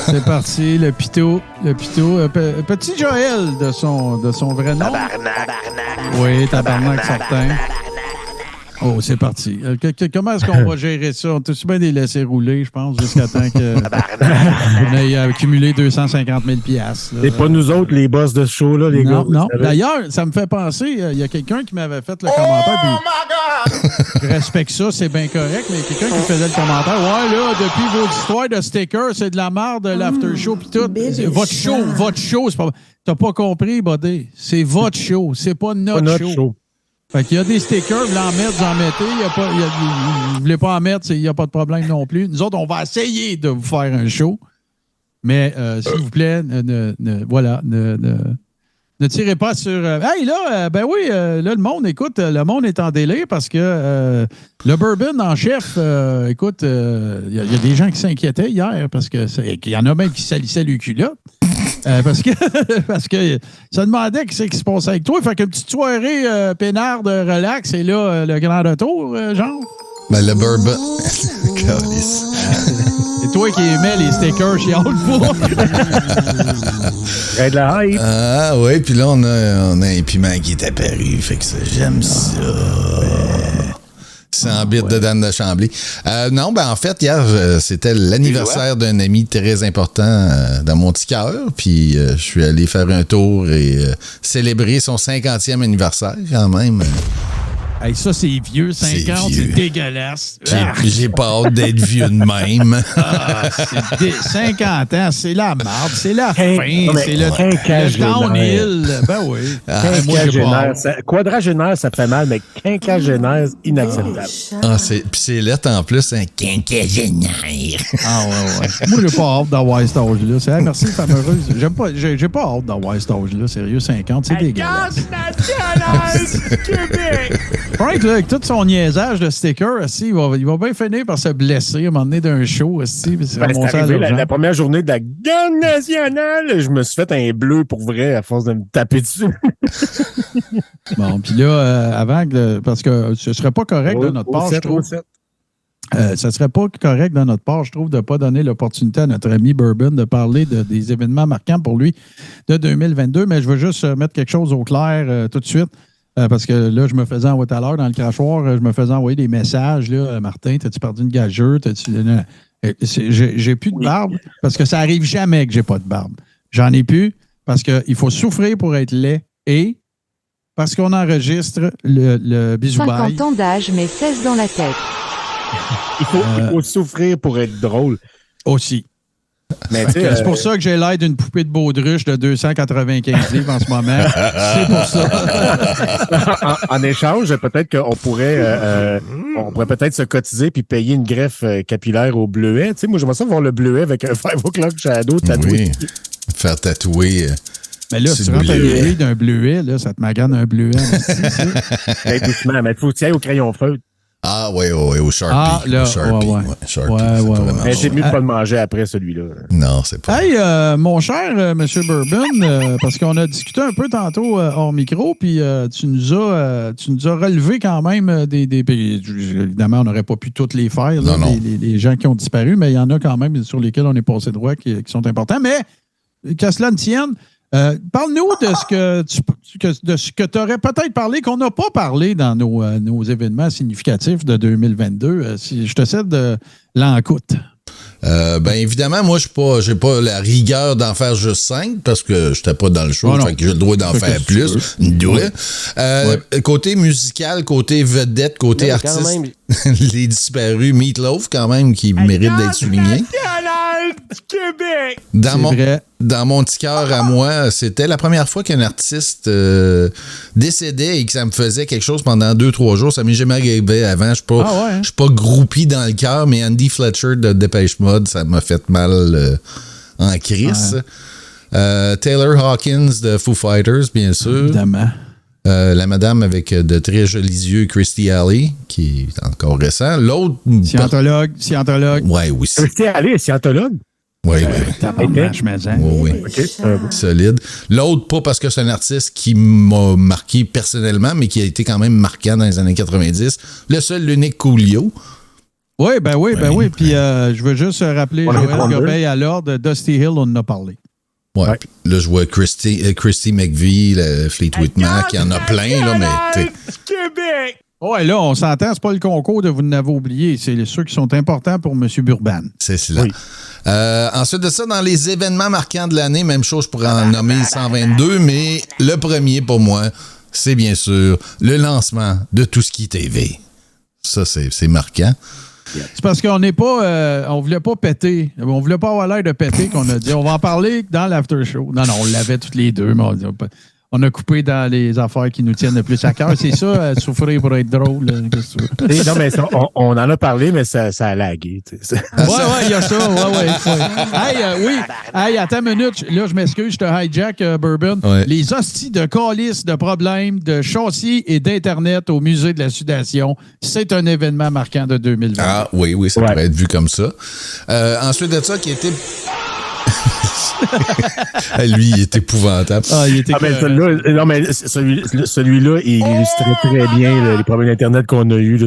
C'est parti, le pitot. Petit Joël de son vrai nom. Tabarnak. Oui, tabarnak certain. Oh, c'est parti. Comment est-ce qu'on va gérer ça? On t'a-tu bien les laisser rouler, je pense, jusqu'à temps qu'on ait accumulé 250 000 $. C'est pas nous autres, les boss de ce show-là, les gars. Non. D'ailleurs, ça me fait penser, il y a quelqu'un qui m'avait fait le commentaire. Oh my God! Je respecte ça, c'est bien correct, mais quelqu'un qui faisait le commentaire. Ouais, là, depuis vos histoires de stickers, c'est de la merde, l'after show pis tout. Votre show, c'est pas. T'as pas compris, buddy. C'est votre show, c'est pas notre show. Fait qu'il y a des stickers, vous en mettez, vous en mettez. Vous ne voulez pas en mettre, il n'y a pas de problème non plus. Nous autres, on va essayer de vous faire un show. Mais, s'il vous plaît, ne tirez pas sur... hey, là, là, le monde, écoute, le monde est en délai parce que le bourbon en chef, écoute, il y a des gens qui s'inquiétaient hier parce que il y en a même qui salissaient le culotte. Parce que ça demandait qu'est-ce qui se passait avec toi. Fait qu'une petite soirée peinard de relax et là, le grand retour, genre. Ben, le bourbon. C'est toi qui aimais les stickers chez Outpour. Il y a de la hype. Ah, oui, puis là, on a un piment qui est apparu. Fait que ça, j'aime ça. 100 bits de Dan de Chambly. Non, ben en fait, hier, c'était l'anniversaire d'un ami très important dans mon petit cœur. Puis je suis allé faire un tour et célébrer son 50e anniversaire quand même. Hey, ça, c'est vieux, 50, c'est dégueulasse. J'ai pas hâte d'être vieux de même. 50 ans, c'est la marde, c'est la fin, c'est le downhill. Ben oui. Quadragénaire, ça fait mal, mais quinquagénaire, inacceptable. Puis c'est lettre en plus, un quinquagénaire. Ouais. Moi, j'ai pas hâte d'avoir cet âge-là. C'est merci, femme heureuse. J'ai pas hâte d'avoir cet âge-là. Sérieux, 50, c'est dégueulasse. Frank, là, avec tout son niaisage de sticker, il va bien finir par se blesser à un moment donné d'un show. C'est arrivé la première journée de la Gang nationale. Je me suis fait un bleu pour vrai à force de me taper dessus. Bon, puis là, parce que ce serait pas correct de notre part, je trouve. Ça serait pas correct de notre part, je trouve, de ne pas donner l'opportunité à notre ami Bourbon de parler des événements marquants pour lui de 2022. Mais je veux juste mettre quelque chose au clair tout de suite. Parce que là, je me faisais envoyer tout à l'heure dans le crachoir, je me faisais envoyer des messages. Là, Martin, t'as-tu perdu une gageure? J'ai plus de barbe parce que ça arrive jamais que j'ai pas de barbe. J'en ai plus parce qu'il faut souffrir pour être laid et parce qu'on enregistre le bisou bail. 50 ans d'âge, mais 16 dans la tête. Il faut souffrir pour être drôle. Aussi. C'est pour ça que j'ai l'air d'une poupée de baudruche de 295 livres en ce moment. C'est pour ça. En échange, peut-être qu'on pourrait, peut-être se cotiser puis payer une greffe capillaire au bleuet. Tu sais, moi, j'aimerais ça voir le bleuet avec un 5 o'clock shadow tatoué. Oui, faire tatouer. Mais là, si tu rentres à d'un bleuet, là, ça te magane un bleuet. Doucement, mais il faut que tu ailles au crayon feutre. Ah, oui, au Sharpie. Ah, là, Sharpie. Ouais. C'est mieux de pas le manger après, celui-là. Non, c'est pas. Hey, mon cher M. Bourbon, parce qu'on a discuté un peu tantôt hors micro, puis tu nous as relevé quand même évidemment, on n'aurait pas pu toutes les faire, là, les gens qui ont disparu, mais il y en a quand même sur lesquels on est passé droit qui sont importants. Mais, qu'à cela ne tienne, parle-nous de ce que tu aurais peut-être parlé, qu'on n'a pas parlé dans nos événements significatifs de 2022. Si je te cède l'encoute. Évidemment, moi, j'ai pas la rigueur d'en faire juste 5 parce que j'étais pas dans le show, fait que j'ai le droit d'en faire plus. Côté musical, côté vedette, côté artiste, les disparus, Meatloaf, quand même, qui mérite d'être souligné. Dans mon petit cœur à moi, c'était la première fois qu'un artiste décédait et que ça me faisait quelque chose pendant 2-3 jours. Ça m'est jamais arrivé avant. Je suis pas groupie dans le cœur, mais Andy Fletcher de Depeche Mode, ça m'a fait mal en crise. Taylor Hawkins de Foo Fighters, bien sûr. Évidemment. La madame avec de très jolis yeux, Kirstie Alley, qui est encore récent. L'autre... Scientologue. Ouais, oui. Kirstie Alley est scientologue? Oui. Oui. Okay. Solide. L'autre, pas parce que c'est un artiste qui m'a marqué personnellement, mais qui a été quand même marquant dans les années 90. Le seul, l'unique Coolio. Oui. Puis je veux juste rappeler Joël Gobeil à l'ordre. Dusty Hill, on en a parlé. Ouais. Là, je vois Christy McVie, le Fleetwood Mac, il y en a plein, là, mais... Québec! Ouais, là, on s'entend, c'est pas le concours de vous n'avez oublié, c'est ceux qui sont importants pour M. Burban. C'est cela. Oui. Ensuite de ça, dans les événements marquants de l'année, même chose, je pourrais en nommer 122, mais le premier pour moi, c'est bien sûr le lancement de Tout ce qui TV. Ça, c'est marquant. C'est parce qu'on n'est pas, on voulait pas péter, on voulait pas avoir l'air de péter qu'on a dit, on va en parler dans l'after show. Non, on l'avait toutes les deux, mais on a coupé dans les affaires qui nous tiennent le plus à cœur. C'est ça, souffrir pour être drôle. Non, mais on en a parlé, mais ça a lagué. Ouais, il y a ça. Ouais. Hey, attends une minute. Là, je m'excuse, je te hijack, Bourbon. Ouais. Les hosties de calices de problèmes de châssis et d'Internet au Musée de la Sudation, c'est un événement marquant de 2020. Ah oui, ça pourrait être vu comme ça. Ensuite de ça, qui était... Lui, il est épouvantable. Mais celui-là, il illustrait très bien les problèmes d'Internet qu'on a eus.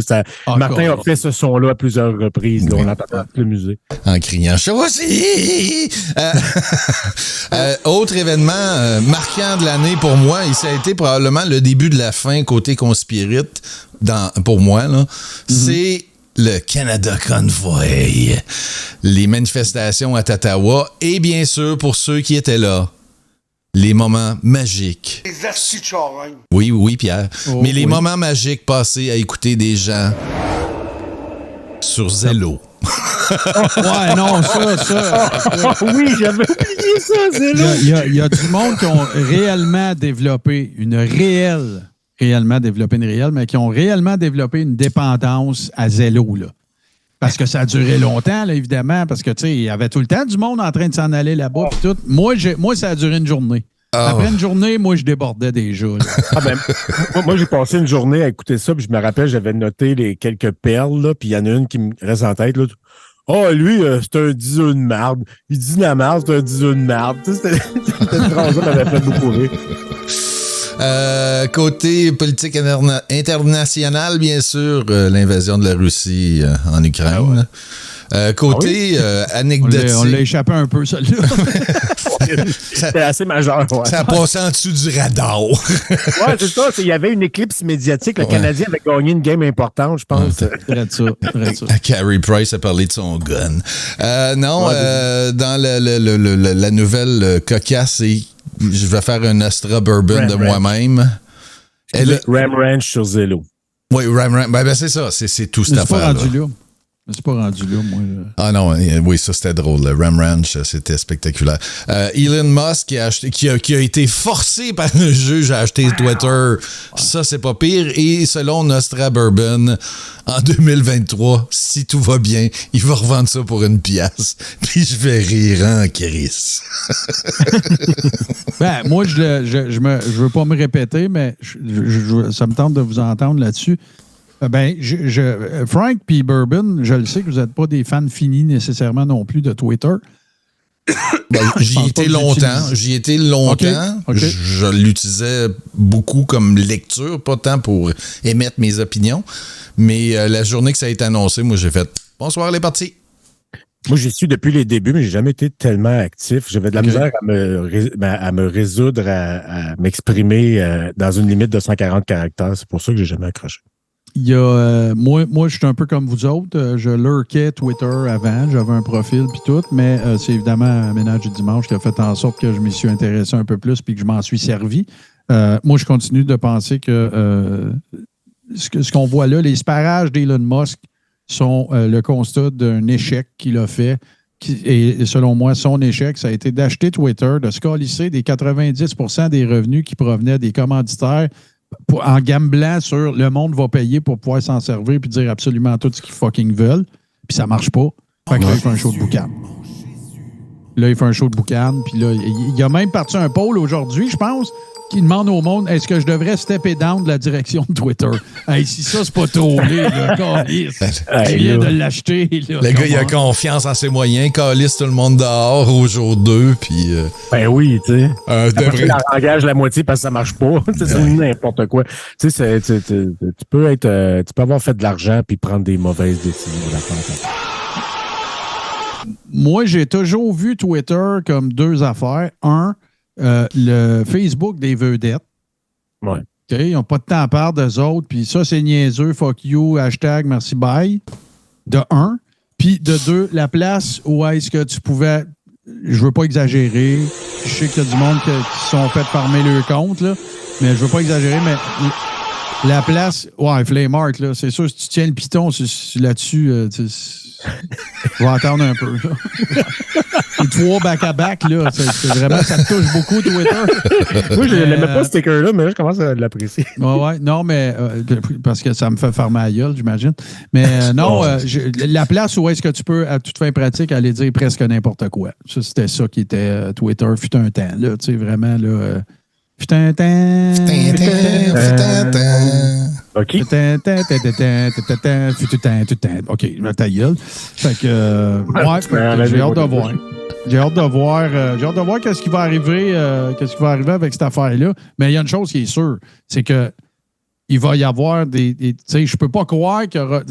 Martin a fait ce son-là à plusieurs reprises. Là, on l'entend dans tout le musée. En criant « Chaussy! » Autre événement marquant de l'année pour moi, et ça a été probablement le début de la fin côté conspirite pour moi, là, c'est le Canada Convoy, les manifestations à Ottawa et bien sûr, pour ceux qui étaient là, les moments magiques. Les assis de charogne. Oui, Pierre. Mais les moments magiques passés à écouter des gens sur Zello. Ouais, non, ça. Oui, j'avais oublié ça, Zello. Il y a du monde qui ont réellement développé mais qui ont réellement développé une dépendance à Zello, là. Parce que ça a duré longtemps, là, évidemment, parce que, tu sais, il y avait tout le temps du monde en train de s'en aller là-bas, puis tout. Moi, ça a duré une journée. Après une journée, moi, je débordais déjà. Moi, j'ai passé une journée à écouter ça, puis je me rappelle, j'avais noté les quelques perles, là, puis il y en a une qui me reste en tête, là. Lui, c'est un diseux de marde. Il dit la marde, c'est un diseux de marde. Cette phrase-là m'avait fait beaucoup rire. Côté politique internationale, bien sûr, l'invasion de la Russie en Ukraine. Côté anecdotique. On l'a échappé un peu, celle-là. C'était assez majeur. Ouais. Ça a passé en dessous du radar. Ouais, c'est ça. Il y avait une éclipse médiatique. Le Canadien avait gagné une game importante, je pense. Carey Price a parlé de son gun. Dans la nouvelle cocasse, je vais faire un Astra Bourbon de moi-même. Ram Ranch sur Zello. Oui, Ram Ranch. Ben, c'est ça. C'est tout cette affaire-là. C'est pas rendu là, moi. Ah non, oui, ça c'était drôle. Le Ram Ranch, c'était spectaculaire. Elon Musk qui a été forcé par le juge à acheter Twitter. Ça, c'est pas pire. Et selon Nostra Bourbon, en 2023, si tout va bien, il va revendre ça pour une pièce. Puis je vais rire en crise. Moi, je veux pas me répéter, mais ça me tente de vous entendre là-dessus. Frank puis Bourbon, je le sais que vous n'êtes pas des fans finis nécessairement non plus de Twitter. J'y étais longtemps. Okay. Je l'utilisais beaucoup comme lecture, pas tant pour émettre mes opinions. Mais la journée que ça a été annoncé, moi, j'ai fait « Bonsoir, les partis ». Moi, j'y suis depuis les débuts, mais j'ai jamais été tellement actif. J'avais de la misère à me résoudre à m'exprimer dans une limite de 140 caractères. C'est pour ça que j'ai jamais accroché. Il y a, moi, je suis un peu comme vous autres. Je lurkais Twitter avant. J'avais un profil puis tout, mais c'est évidemment Ménage du dimanche qui a fait en sorte que je m'y suis intéressé un peu plus puis que je m'en suis servi. Moi, je continue de penser que ce qu'on voit là, les sparages d'Elon Musk sont le constat d'un échec qu'il a fait. Et selon moi, son échec, ça a été d'acheter Twitter, de se colisser des 90% des revenus qui provenaient des commanditaires en gamblant sur le monde va payer pour pouvoir s'en servir puis dire absolument tout ce qu'ils fucking veulent. Puis ça marche pas. Fait que là, il fait un show de boucan. Puis là, il a même parti un poll aujourd'hui, je pense. qui demande au monde, est-ce que je devrais stepper down de la direction de Twitter? Hey, si ça, c'est pas trollé, là, câlisse. Il vient de l'acheter. Là, le gars, il a confiance en ses moyens, calisse tout le monde dehors au jour 2, puis... Ben oui, tu sais. Devrait... Il engage la moitié parce que ça marche pas. C'est n'importe quoi. Tu sais, tu peux avoir fait de l'argent puis prendre des mauvaises décisions. Moi, j'ai toujours vu Twitter comme deux affaires. Un, le Facebook des vedettes. Ouais. Okay, ils n'ont pas de temps à part d'eux autres. Puis ça, c'est niaiseux. Fuck you, hashtag, merci, bye. De un. Puis de deux, la place où est-ce que tu pouvais... Je veux pas exagérer. Je sais qu'il y a du monde qui se sont fait farmer leur compte, là. Mais je veux pas exagérer, mais la place... Ouais, Flameart, là, c'est sûr, si tu tiens le piton là-dessus, je vais attendre un peu. Les 3 back-à-back, là, c'est vraiment, ça me touche beaucoup, Twitter. Moi, je n'aimais pas ce sticker-là, mais là, je commence à l'apprécier. Ouais, non, mais parce que ça me fait farmer à gueule, j'imagine. Mais non, la place où est-ce que tu peux, à toute fin pratique, aller dire presque n'importe quoi. Ça, c'était ça qui était Twitter, fut un temps, là, tu sais, vraiment, là... Fut un temps. OK. OK, ta gueule. Fait que, j'ai hâte de voir. J'ai hâte de voir qu'est-ce qui va arriver, avec cette affaire-là. Mais il y a une chose qui est sûre, c'est que il va y avoir des tu sais, je peux pas croire qu'il y aura...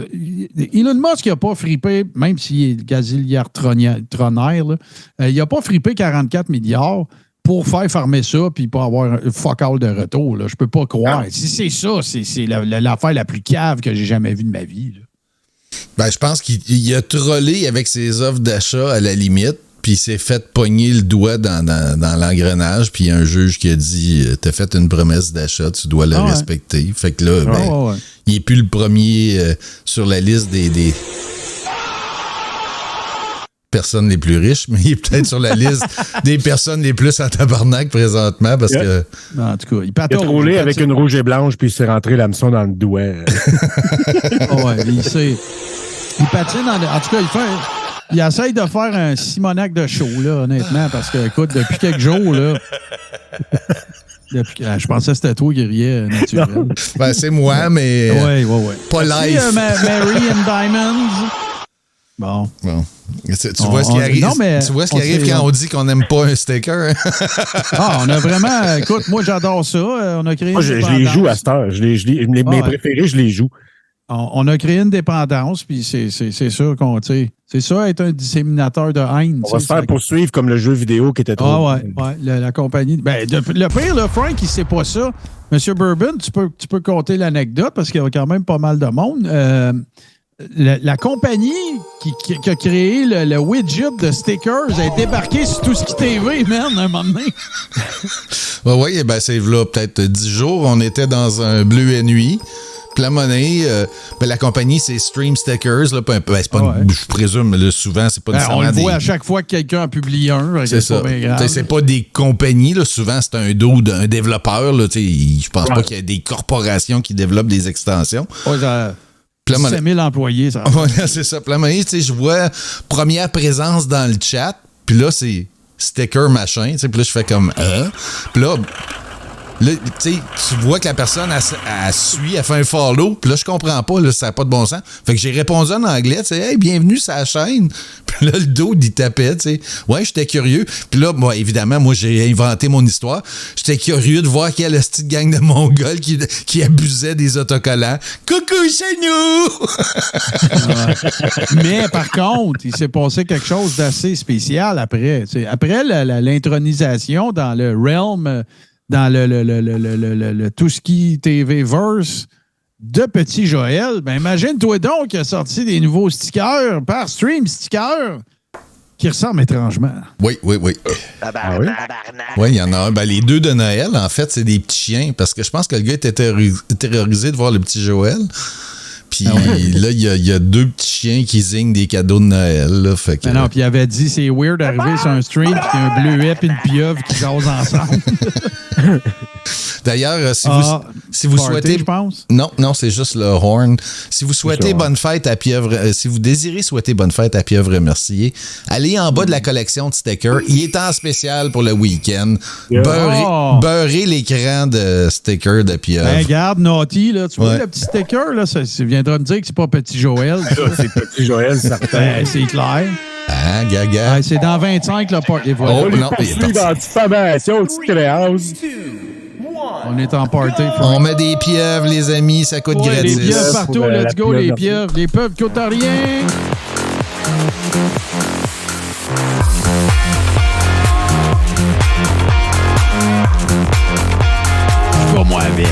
Elon Musk n'a pas frippé, même s'il est gazilliard-tronnaire, il n'a pas frippé 44 milliards pour faire farmer ça puis pour avoir un fuck all de retour. Là. Je peux pas croire. Si c'est ça, c'est l'affaire la plus cave que j'ai jamais vue de ma vie. Là. Ben, je pense qu'il a trollé avec ses offres d'achat à la limite, puis il s'est fait pogner le doigt dans l'engrenage, puis il y a un juge qui a dit « T'as fait une promesse d'achat, tu dois la respecter. » Fait que là, il n'est plus le premier sur la liste des personnes les plus riches, mais il est peut-être sur la liste des personnes les plus en tabarnak présentement parce que... En tout cas, il a trollé avec une rouge et blanche puis il s'est rentré l'hameçon dans le doigt. Il patine en tout cas, il essaye de faire un Simonac de show, là, honnêtement, parce que, écoute, depuis quelques jours, là... je pensais que c'était toi qui riais naturel. Ben, c'est moi, mais... Ouais. Pas live. Mary and Diamonds... Bon. Tu vois ce qui arrive, quand on dit qu'on n'aime pas un sticker? On a vraiment... Écoute, moi, j'adore ça. On a créé je les joue à cette heure. Mes préférés, je les joue. On a créé une dépendance, puis c'est sûr qu'on... C'est ça, être un disséminateur de haine. On va se faire poursuivre comme le jeu vidéo qui était trop... la compagnie... Ben, le pire, là, Frank, il sait pas ça. Monsieur Bourbon, tu peux compter l'anecdote, parce qu'il y a quand même pas mal de monde. La compagnie qui a créé le widget de stickers a débarqué sur tout ce qui TV, man, un moment donné. Oui, ben c'est là peut-être 10 jours. On était dans un bleu et nuit. Puis la monnaie, la compagnie, c'est Stream Stickers. Là, c'est pas je présume, là, souvent, c'est pas nécessairement on le voit à chaque fois que quelqu'un en publie un. C'est ça. C'est pas des compagnies. Là, souvent, c'est un dos d'un développeur. Je pense pas qu'il y ait des corporations qui développent des extensions. 5 000 employés, ça. Voilà, c'est ça. Puis là, je vois première présence dans le chat, puis là, c'est sticker machin, puis là, je fais comme puis là, tu vois que la personne, elle suit, elle fait un follow, puis là, je comprends pas, là, ça n'a pas de bon sens. Fait que j'ai répondu en anglais, hey, bienvenue sur la chaîne. Puis là, le dos, il tapait, Ouais, j'étais curieux. Puis là, évidemment, moi, j'ai inventé mon histoire. J'étais curieux de voir quelle petite gang de Mongols qui abusait des autocollants. Coucou chez nous! Mais par contre, il s'est passé quelque chose d'assez spécial après. Après l'intronisation dans le realm... dans le tout ski TV-verse de Petit Joël, ben imagine-toi donc qu'il a sorti des nouveaux stickers par Stream Sticker qui ressemblent étrangement. Oui. Oui, il y en a un. Ben, les deux de Noël, en fait, c'est des petits chiens parce que je pense que le gars était terrorisé de voir le Petit Joël. Puis là, il y a deux petits chiens qui zignent des cadeaux de Noël. Là, fait que... Non, puis il avait dit c'est weird d'arriver sur un stream puis qu'il y a un bleuet et une pieuvre qui jasent ensemble. D'ailleurs, Si vous souhaitez, je pense. Non, c'est juste le horn. Si vous souhaitez bonne fête à Pieuvre, si vous désirez souhaiter bonne fête à Pieuvre Mercier, allez en bas de la collection de stickers. Il est en spécial pour le week-end. Beurrez l'écran de stickers de Pieuvre. Ben, regarde, Naughty, là, tu vois le petit sticker, là, ça viendra me dire que c'est pas Petit Joël. C'est Petit Joël, certain. Ben, c'est clair. Ah, gaga. Ben, c'est dans 25, là, les voilà. On est parti dans diffamation, petite créance. On est en party. On met des pieuvres, les amis, ça coûte gratis. Les pieuvres partout, let's go, les pieuvres. Les pieuvres coûtent rien. Je vais moi avec.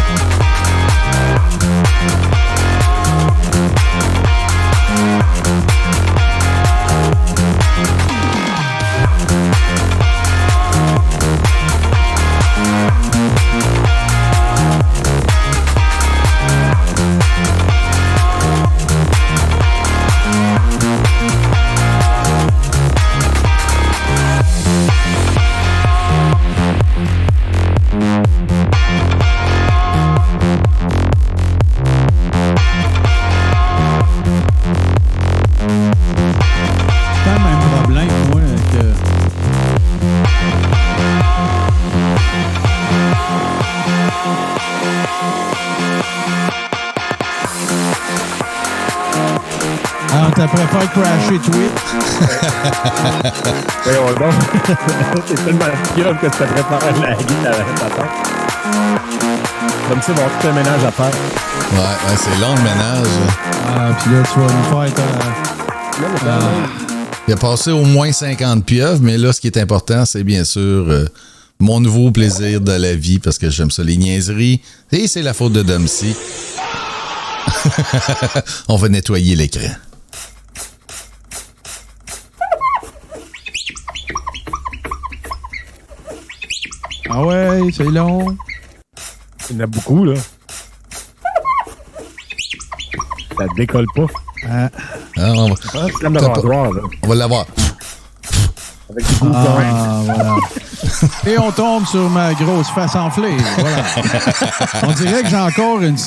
Ça préfère crasher Twitch. Voyons donc. C'est tellement pieuvre que ça préfère la guitare. Comme ça, il va y avoir tout un ménage à faire. Ouais, c'est long le ménage. Ah, puis là, tu vas nous faire Il a passé au moins 50 pieuvres, mais là, ce qui est important, c'est bien sûr mon nouveau plaisir de la vie, parce que j'aime ça, les niaiseries. Et c'est la faute de Domcy. On va nettoyer l'écran. Ah ouais, c'est long. Il y en a beaucoup, là. Ça décolle pas. On va l'avoir. Avec du goût voilà. Et on tombe sur ma grosse face enflée. Voilà. On dirait que j'ai encore une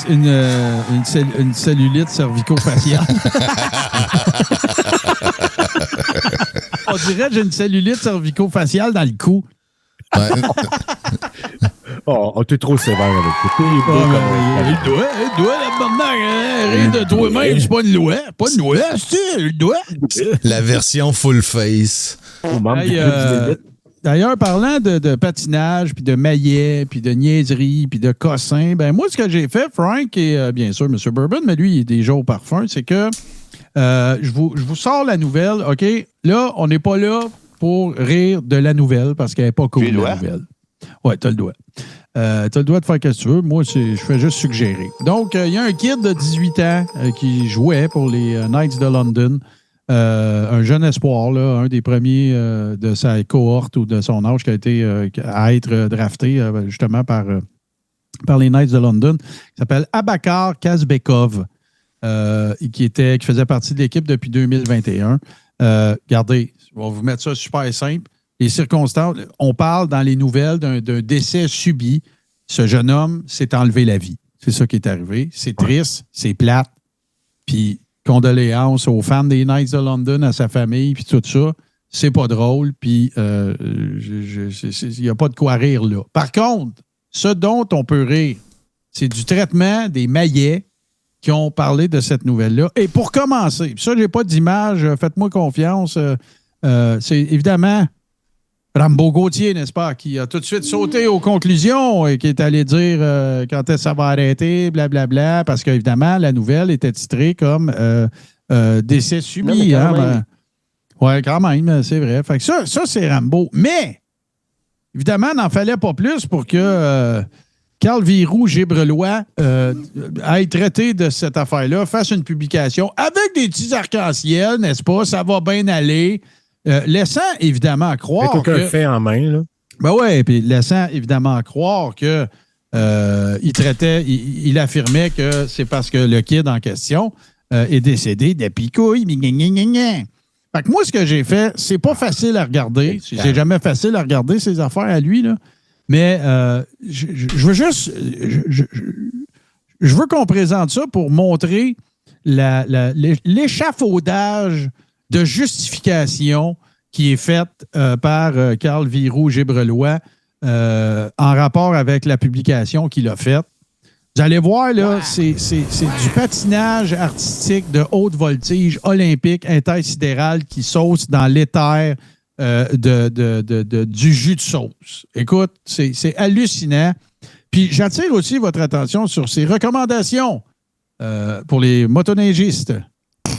cellulite cervico-faciale. On dirait que j'ai une cellulite cervico-faciale dans le cou. Ouais. Oh, t'es trop sévère avec toi. Il doit, la bande rire de toi-même, c'est pas une loi. Pas une loi, c'est le doigt. La version full face. D'ailleurs, parlant de patinage, puis de maillet, puis de niaiserie, puis de cossin, ben moi, ce que j'ai fait, Frank et bien sûr M. Bourbon, mais lui, il est déjà au parfum, c'est que je vous sors la nouvelle, OK? Là, on n'est pas là pour rire de la nouvelle parce qu'elle n'est pas cool, la nouvelle. Ouais, t'as le droit. T'as le droit de faire ce que tu veux. Moi, je fais juste suggérer. Donc, il y a un kid de 18 ans qui jouait pour les Knights de London. Un jeune espoir, là, un des premiers de sa cohorte ou de son âge qui a été à être drafté justement par les Knights de London, qui s'appelle Abakar Kazbekov, qui faisait partie de l'équipe depuis 2021. Regardez, je vais vous mettre ça super simple. Les circonstances, on parle dans les nouvelles d'un décès subi. Ce jeune homme s'est enlevé la vie. C'est ça qui est arrivé. C'est triste, c'est plate. Puis, condoléances aux fans des Knights de London, à sa famille, puis tout ça. C'est pas drôle, puis il n'y a pas de quoi rire là. Par contre, ce dont on peut rire, c'est du traitement des maillets qui ont parlé de cette nouvelle-là. Et pour commencer, ça, j'ai pas d'image, faites-moi confiance, c'est évidemment Rambo Gauthier, n'est-ce pas, qui a tout de suite sauté aux conclusions et qui est allé dire quand est-ce que ça va arrêter, blablabla, parce qu'évidemment, la nouvelle était titrée comme décès subi. Oui, quand même, c'est vrai. Fait que ça c'est Rambo. Mais, évidemment, n'en fallait pas plus pour que Carl Virou Gébrelois aille traiter de cette affaire-là, fasse une publication avec des petits arcs-en-ciel, n'est-ce pas? Ça va bien aller. Laissant évidemment croire. Avec aucun fait en main, là. Ben oui, puis laissant évidemment croire que il affirmait que c'est parce que le kid en question est décédé de picouille. Fait que moi, ce que j'ai fait, c'est pas facile à regarder. C'est jamais facile à regarder ces affaires à lui, là. Mais je veux juste. je veux qu'on présente ça pour montrer l'échafaudage de justification qui est faite par Carl Viroux-Gébrelois en rapport avec la publication qu'il a faite. Vous allez voir, là, c'est du patinage artistique de haute voltige olympique intersidéral qui sauce dans l'éther du jus de sauce. Écoute, c'est hallucinant. Puis j'attire aussi votre attention sur ces recommandations pour les motoneigistes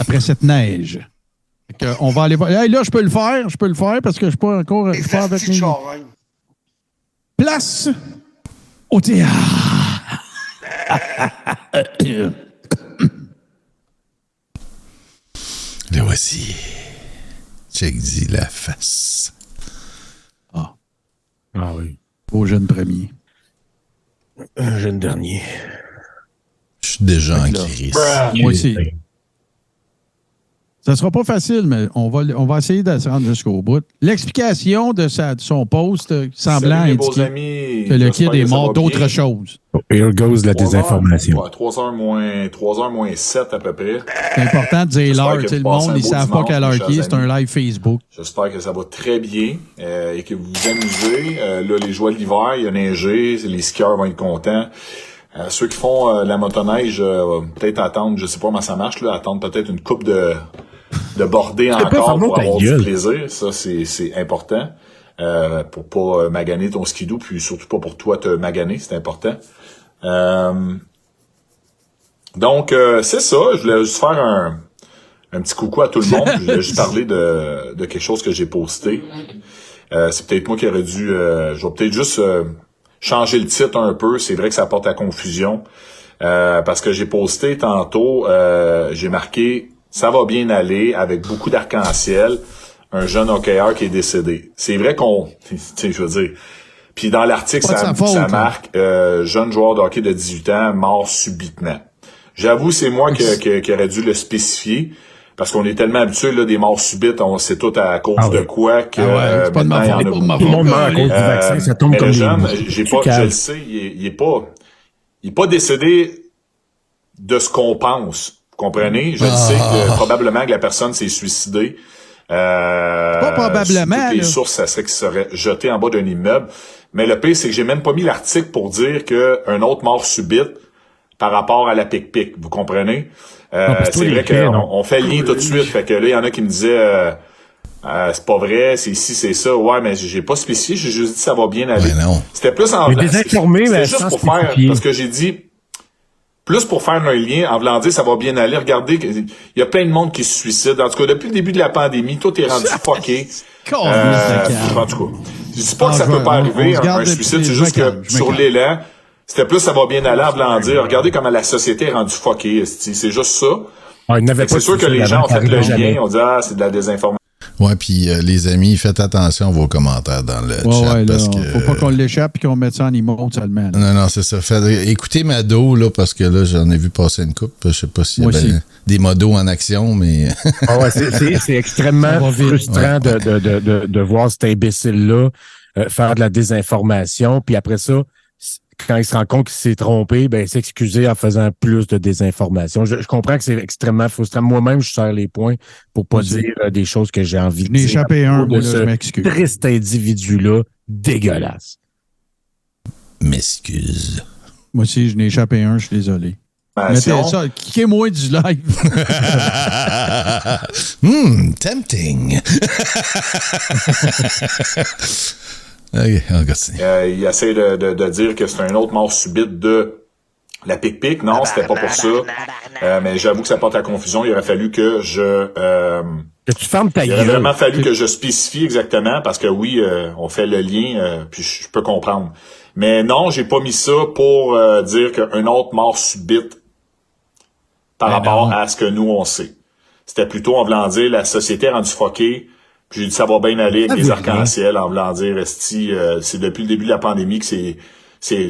après cette neige. On va aller voir. Hey, là, je peux le faire parce que je ne suis pas encore avec mes... Place au théâtre. Le voici. Check dit la face. Ah oui. Au jeune premier. Un jeune dernier. Je suis déjà en crise. Moi aussi. Ça ne sera pas facile, mais on va essayer de se rendre jusqu'au bout. L'explication de son post semblant indiquer que le kid est mort d'autre chose. Here goes la désinformation. 3h moins 7 à peu près. C'est important de dire l'heure. Le monde, ils ne savent pas quelle heure qui est. C'est un live Facebook. J'espère que ça va très bien et que vous vous amusez. Là, les joies de l'hiver, il y a neigé, les skieurs vont être contents. Ceux qui font la motoneige, peut-être attendre, je sais pas comment ça marche, là, attendre peut-être une coupe de bordée encore pour avoir du plaisir. Ça, c'est important. Pour pas maganer ton skidoo, puis surtout pas pour toi te maganer, c'est important. Donc, c'est ça. Je voulais juste faire un petit coucou à tout le monde. Je voulais juste parler de quelque chose que j'ai posté. C'est peut-être moi qui aurais dû... je vais peut-être juste changer le titre un peu. C'est vrai que ça porte à confusion. Parce que j'ai posté tantôt, j'ai marqué « Ça va bien aller » avec beaucoup d'arc-en-ciel. Un jeune hockeyeur qui est décédé. C'est vrai qu'on... Tu sais, je veux dire... Puis dans l'article, ça marque jeune joueur de hockey de 18 ans mort subitement. J'avoue, c'est moi qui aurais dû le spécifier, parce qu'on est tellement habitué là des morts subites, on sait tout à cause de quoi que maintenant il y en a beaucoup. Tout le monde meurt à cause du vaccin, ça tombe comme le jeune, je le sais, il est pas décédé de ce qu'on pense. Vous comprenez? Je le sais que probablement que la personne s'est suicidée. Pas probablement. Toutes les sources, ça serait qu'il serait jeté en bas d'un immeuble. Mais le pire, c'est que j'ai même pas mis l'article pour dire qu'un autre mort subite par rapport à la pic-pic. Vous comprenez? C'est vrai qu'on fait le lien tout de suite. Fait que là, il y en a qui me disaient c'est pas vrai, c'est ici, c'est ça. Ouais, mais j'ai pas spécifié, j'ai juste dit ça va bien aller. C'était plus en désinformé, mais juste pour faire, parce que j'ai dit plus pour faire un lien, en voulant dire ça va bien aller. Regardez, il y a plein de monde qui se suicide. En tout cas, depuis le début de la pandémie, tout est rendu fucké. En tout cas, je dis pas que ça peut pas arriver, un suicide. C'est juste que sur l'élan, c'était plus ça va bien aller, en voulant dire, regardez comment la société est rendue fuckée. C'est juste ça. C'est sûr que les gens ont fait le lien, on dit c'est de la désinformation. Ouais, puis les amis, faites attention à vos commentaires dans le chat. Parce que faut pas qu'on l'échappe et qu'on mette ça en emote seulement. Non, c'est ça. Écoutez Mado, là, parce que là, j'en ai vu passer une coupe. Je sais pas s'il y avait des modos en action, mais... c'est extrêmement frustrant de voir cet imbécile-là faire de la désinformation, puis après ça, quand il se rend compte qu'il s'est trompé, s'excuser en faisant plus de désinformation. Je comprends que c'est extrêmement frustrant. Moi-même, je serre les points pour pas dire des choses que j'ai envie de dire. Je n'ai échappé un, moi, là, je m'excuse. Triste individu-là, dégueulasse. M'excuse. Moi aussi, je n'ai échappé un, je suis désolé. Mettez ça, kickez-moi du live. Tempting. Okay, il essaie de dire que c'est un autre mort subite de la pic-pic. Non, c'était pas pour ça. Mais j'avoue que ça porte à confusion. Il aurait fallu que que tu fermes ta gueule. Il aurait vraiment fallu que je spécifie exactement, parce que oui, on fait le lien, puis je peux comprendre. Mais non, j'ai pas mis ça pour dire qu'un autre mort subite par rapport à ce que nous, on sait. C'était plutôt en voulant dire la société est rendue fuckée. Puis j'ai dit ça va bien aller avec les arcs-en-ciel, en voulant dire c'est depuis le début de la pandémie que c'est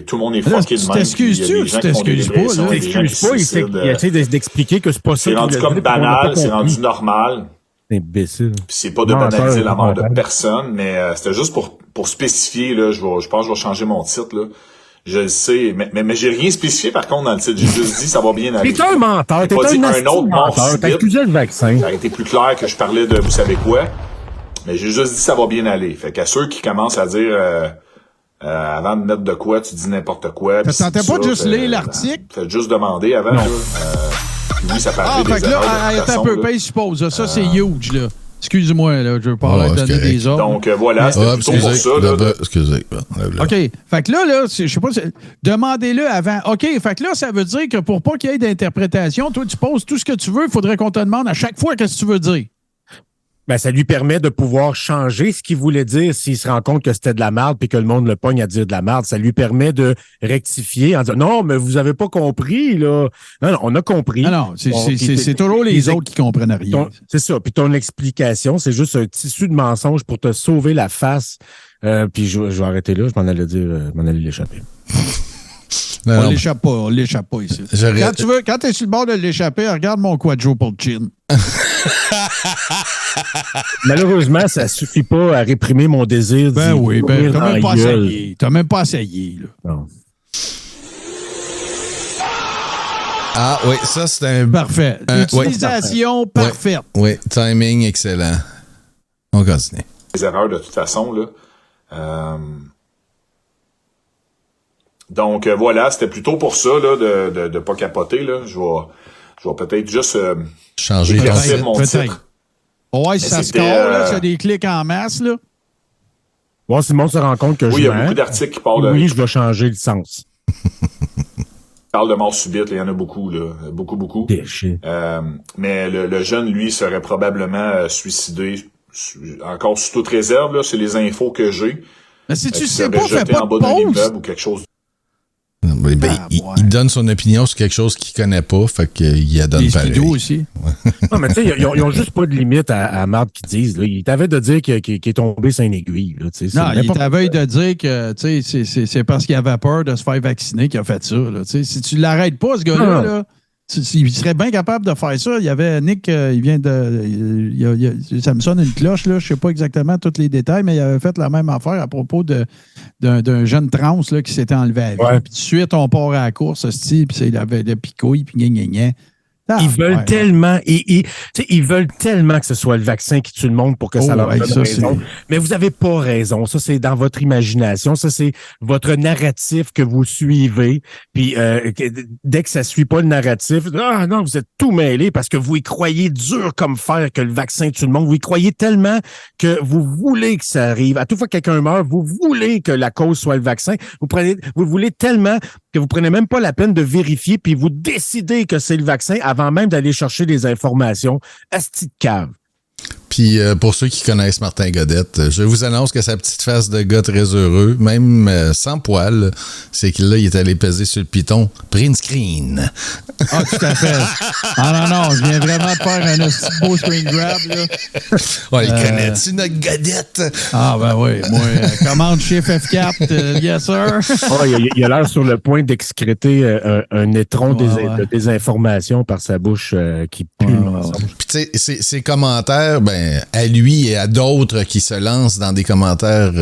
tout le monde est fucké de même. T'excuses-tu? Tu t'excuses pas, là. T'excuses pas, il essaie d'expliquer que c'est pas ça. C'est rendu comme banal, c'est rendu normal. C'est imbécile. Puis c'est pas de banaliser la mort de personne, mais c'était juste pour spécifier, là, je pense que je vais changer mon titre, là. Je le sais, mais j'ai rien spécifié par contre dans le titre. J'ai juste dit ça va bien aller. T'es un menteur, t'es un autre mort menteur. T'as accusé le vaccin. Ça a été plus clair que je parlais de vous savez quoi. Mais j'ai juste dit ça va bien aller. Fait qu'à ceux qui commencent à dire avant de mettre de quoi, tu dis n'importe quoi. Tu tentais pas de juste lire l'article? Faites juste demander avant. Là, oui, ça peut arriver des erreurs de toute façon, un peu, paye suppose. Ça, c'est huge, là. Excuse-moi, là, je veux pas donner des ordres. Donc, voilà, c'était plutôt pour ça. Là, excusez. OK. Fait que là, je sais pas, demandez-le avant. OK, fait que là, ça veut dire que pour pas qu'il y ait d'interprétation, toi, tu poses tout ce que tu veux, il faudrait qu'on te demande à chaque fois qu'est-ce que tu veux dire. Ben, ça lui permet de pouvoir changer ce qu'il voulait dire s'il se rend compte que c'était de la merde puis que le monde le pogne à dire de la merde. Ça lui permet de rectifier en disant non, mais vous avez pas compris, là. Non, on a compris. Non, c'est toujours les autres qui comprennent rien. C'est ça. Puis ton explication, c'est juste un tissu de mensonges pour te sauver la face. Puis je vais arrêter là, je m'en allais l'échapper. On l'échappe pas ici. Quand tu es sur le bord de l'échapper, regarde mon quadruple chin. Malheureusement, ça suffit pas à réprimer mon désir. T'as même pas essayé. Là. Non. Ah oui, ça c'est un... Parfait. Utilisation parfaite. Oui, timing excellent. On continue. Les erreurs de toute façon, là. Donc voilà, c'était plutôt pour ça là de pas capoter là. Je vais peut-être juste changer mon titre. Ouais, si ça score là, s'il y a des clics en masse là. Ouais, si le monde se rend compte que il y a beaucoup d'articles qui parlent de... Oui, je dois changer le sens. Parle de mort subite, il y en a beaucoup là, beaucoup. Déchets. Mais le jeune lui serait probablement suicidé encore sous toute réserve là, c'est les infos que j'ai. Mais si tu sais pas, fais pas de pause. Ou quelque chose. Il donne son opinion sur quelque chose qu'il connaît pas, fait qu'il la donne pareil. Les studios aussi. Non, mais tu sais, ils ont juste pas de limite à marde qu'ils disent. Là. Il t'avait de dire qu'il est tombé sur une aiguille. Là, non, il t'avait de dire que c'est parce qu'il avait peur de se faire vacciner qu'il a fait ça. Là, si tu l'arrêtes pas, ce gars-là, là, il serait bien capable de faire ça. Il y avait Nick, il vient de. Ça me sonne une cloche, là. Je ne sais pas exactement tous les détails, mais il avait fait la même affaire à propos d'un jeune trans là, qui s'était enlevé à la vie. Ouais. Puis tout de suite, on part à la course, puis il avait des picouilles, puis gna. Ils veulent tellement, ils veulent tellement que ce soit le vaccin qui tue le monde pour que ça leur donne raison. Mais vous n'avez pas raison. Ça, c'est dans votre imagination. Ça, c'est votre narratif que vous suivez. Puis dès que ça ne suit pas le narratif, ah non, vous êtes tout mêlé parce que vous y croyez dur comme fer que le vaccin tue le monde. Vous y croyez tellement que vous voulez que ça arrive. À toute fois que quelqu'un meurt, vous voulez que la cause soit le vaccin. Vous voulez tellement que vous prenez même pas la peine de vérifier puis vous décidez que c'est le vaccin avant même d'aller chercher des informations. Asti de cave. Puis pour ceux qui connaissent Martin Godette, je vous annonce que sa petite face de gars très heureux, même sans poil, c'est qu'il il est allé peser sur le piton print screen. Ah, tout à fait. Ah non, je viens vraiment de faire un beau screen grab. Là. Ouais, il connaît-tu notre Godette? Ah ben oui, moi, commande chiffre F4, yes sir. Oh, il a l'air sur le point d'excréter un étron de désinformation par sa bouche qui pue le mensonge. Puis tu sais, ses commentaires, ben à lui et à d'autres qui se lancent dans des commentaires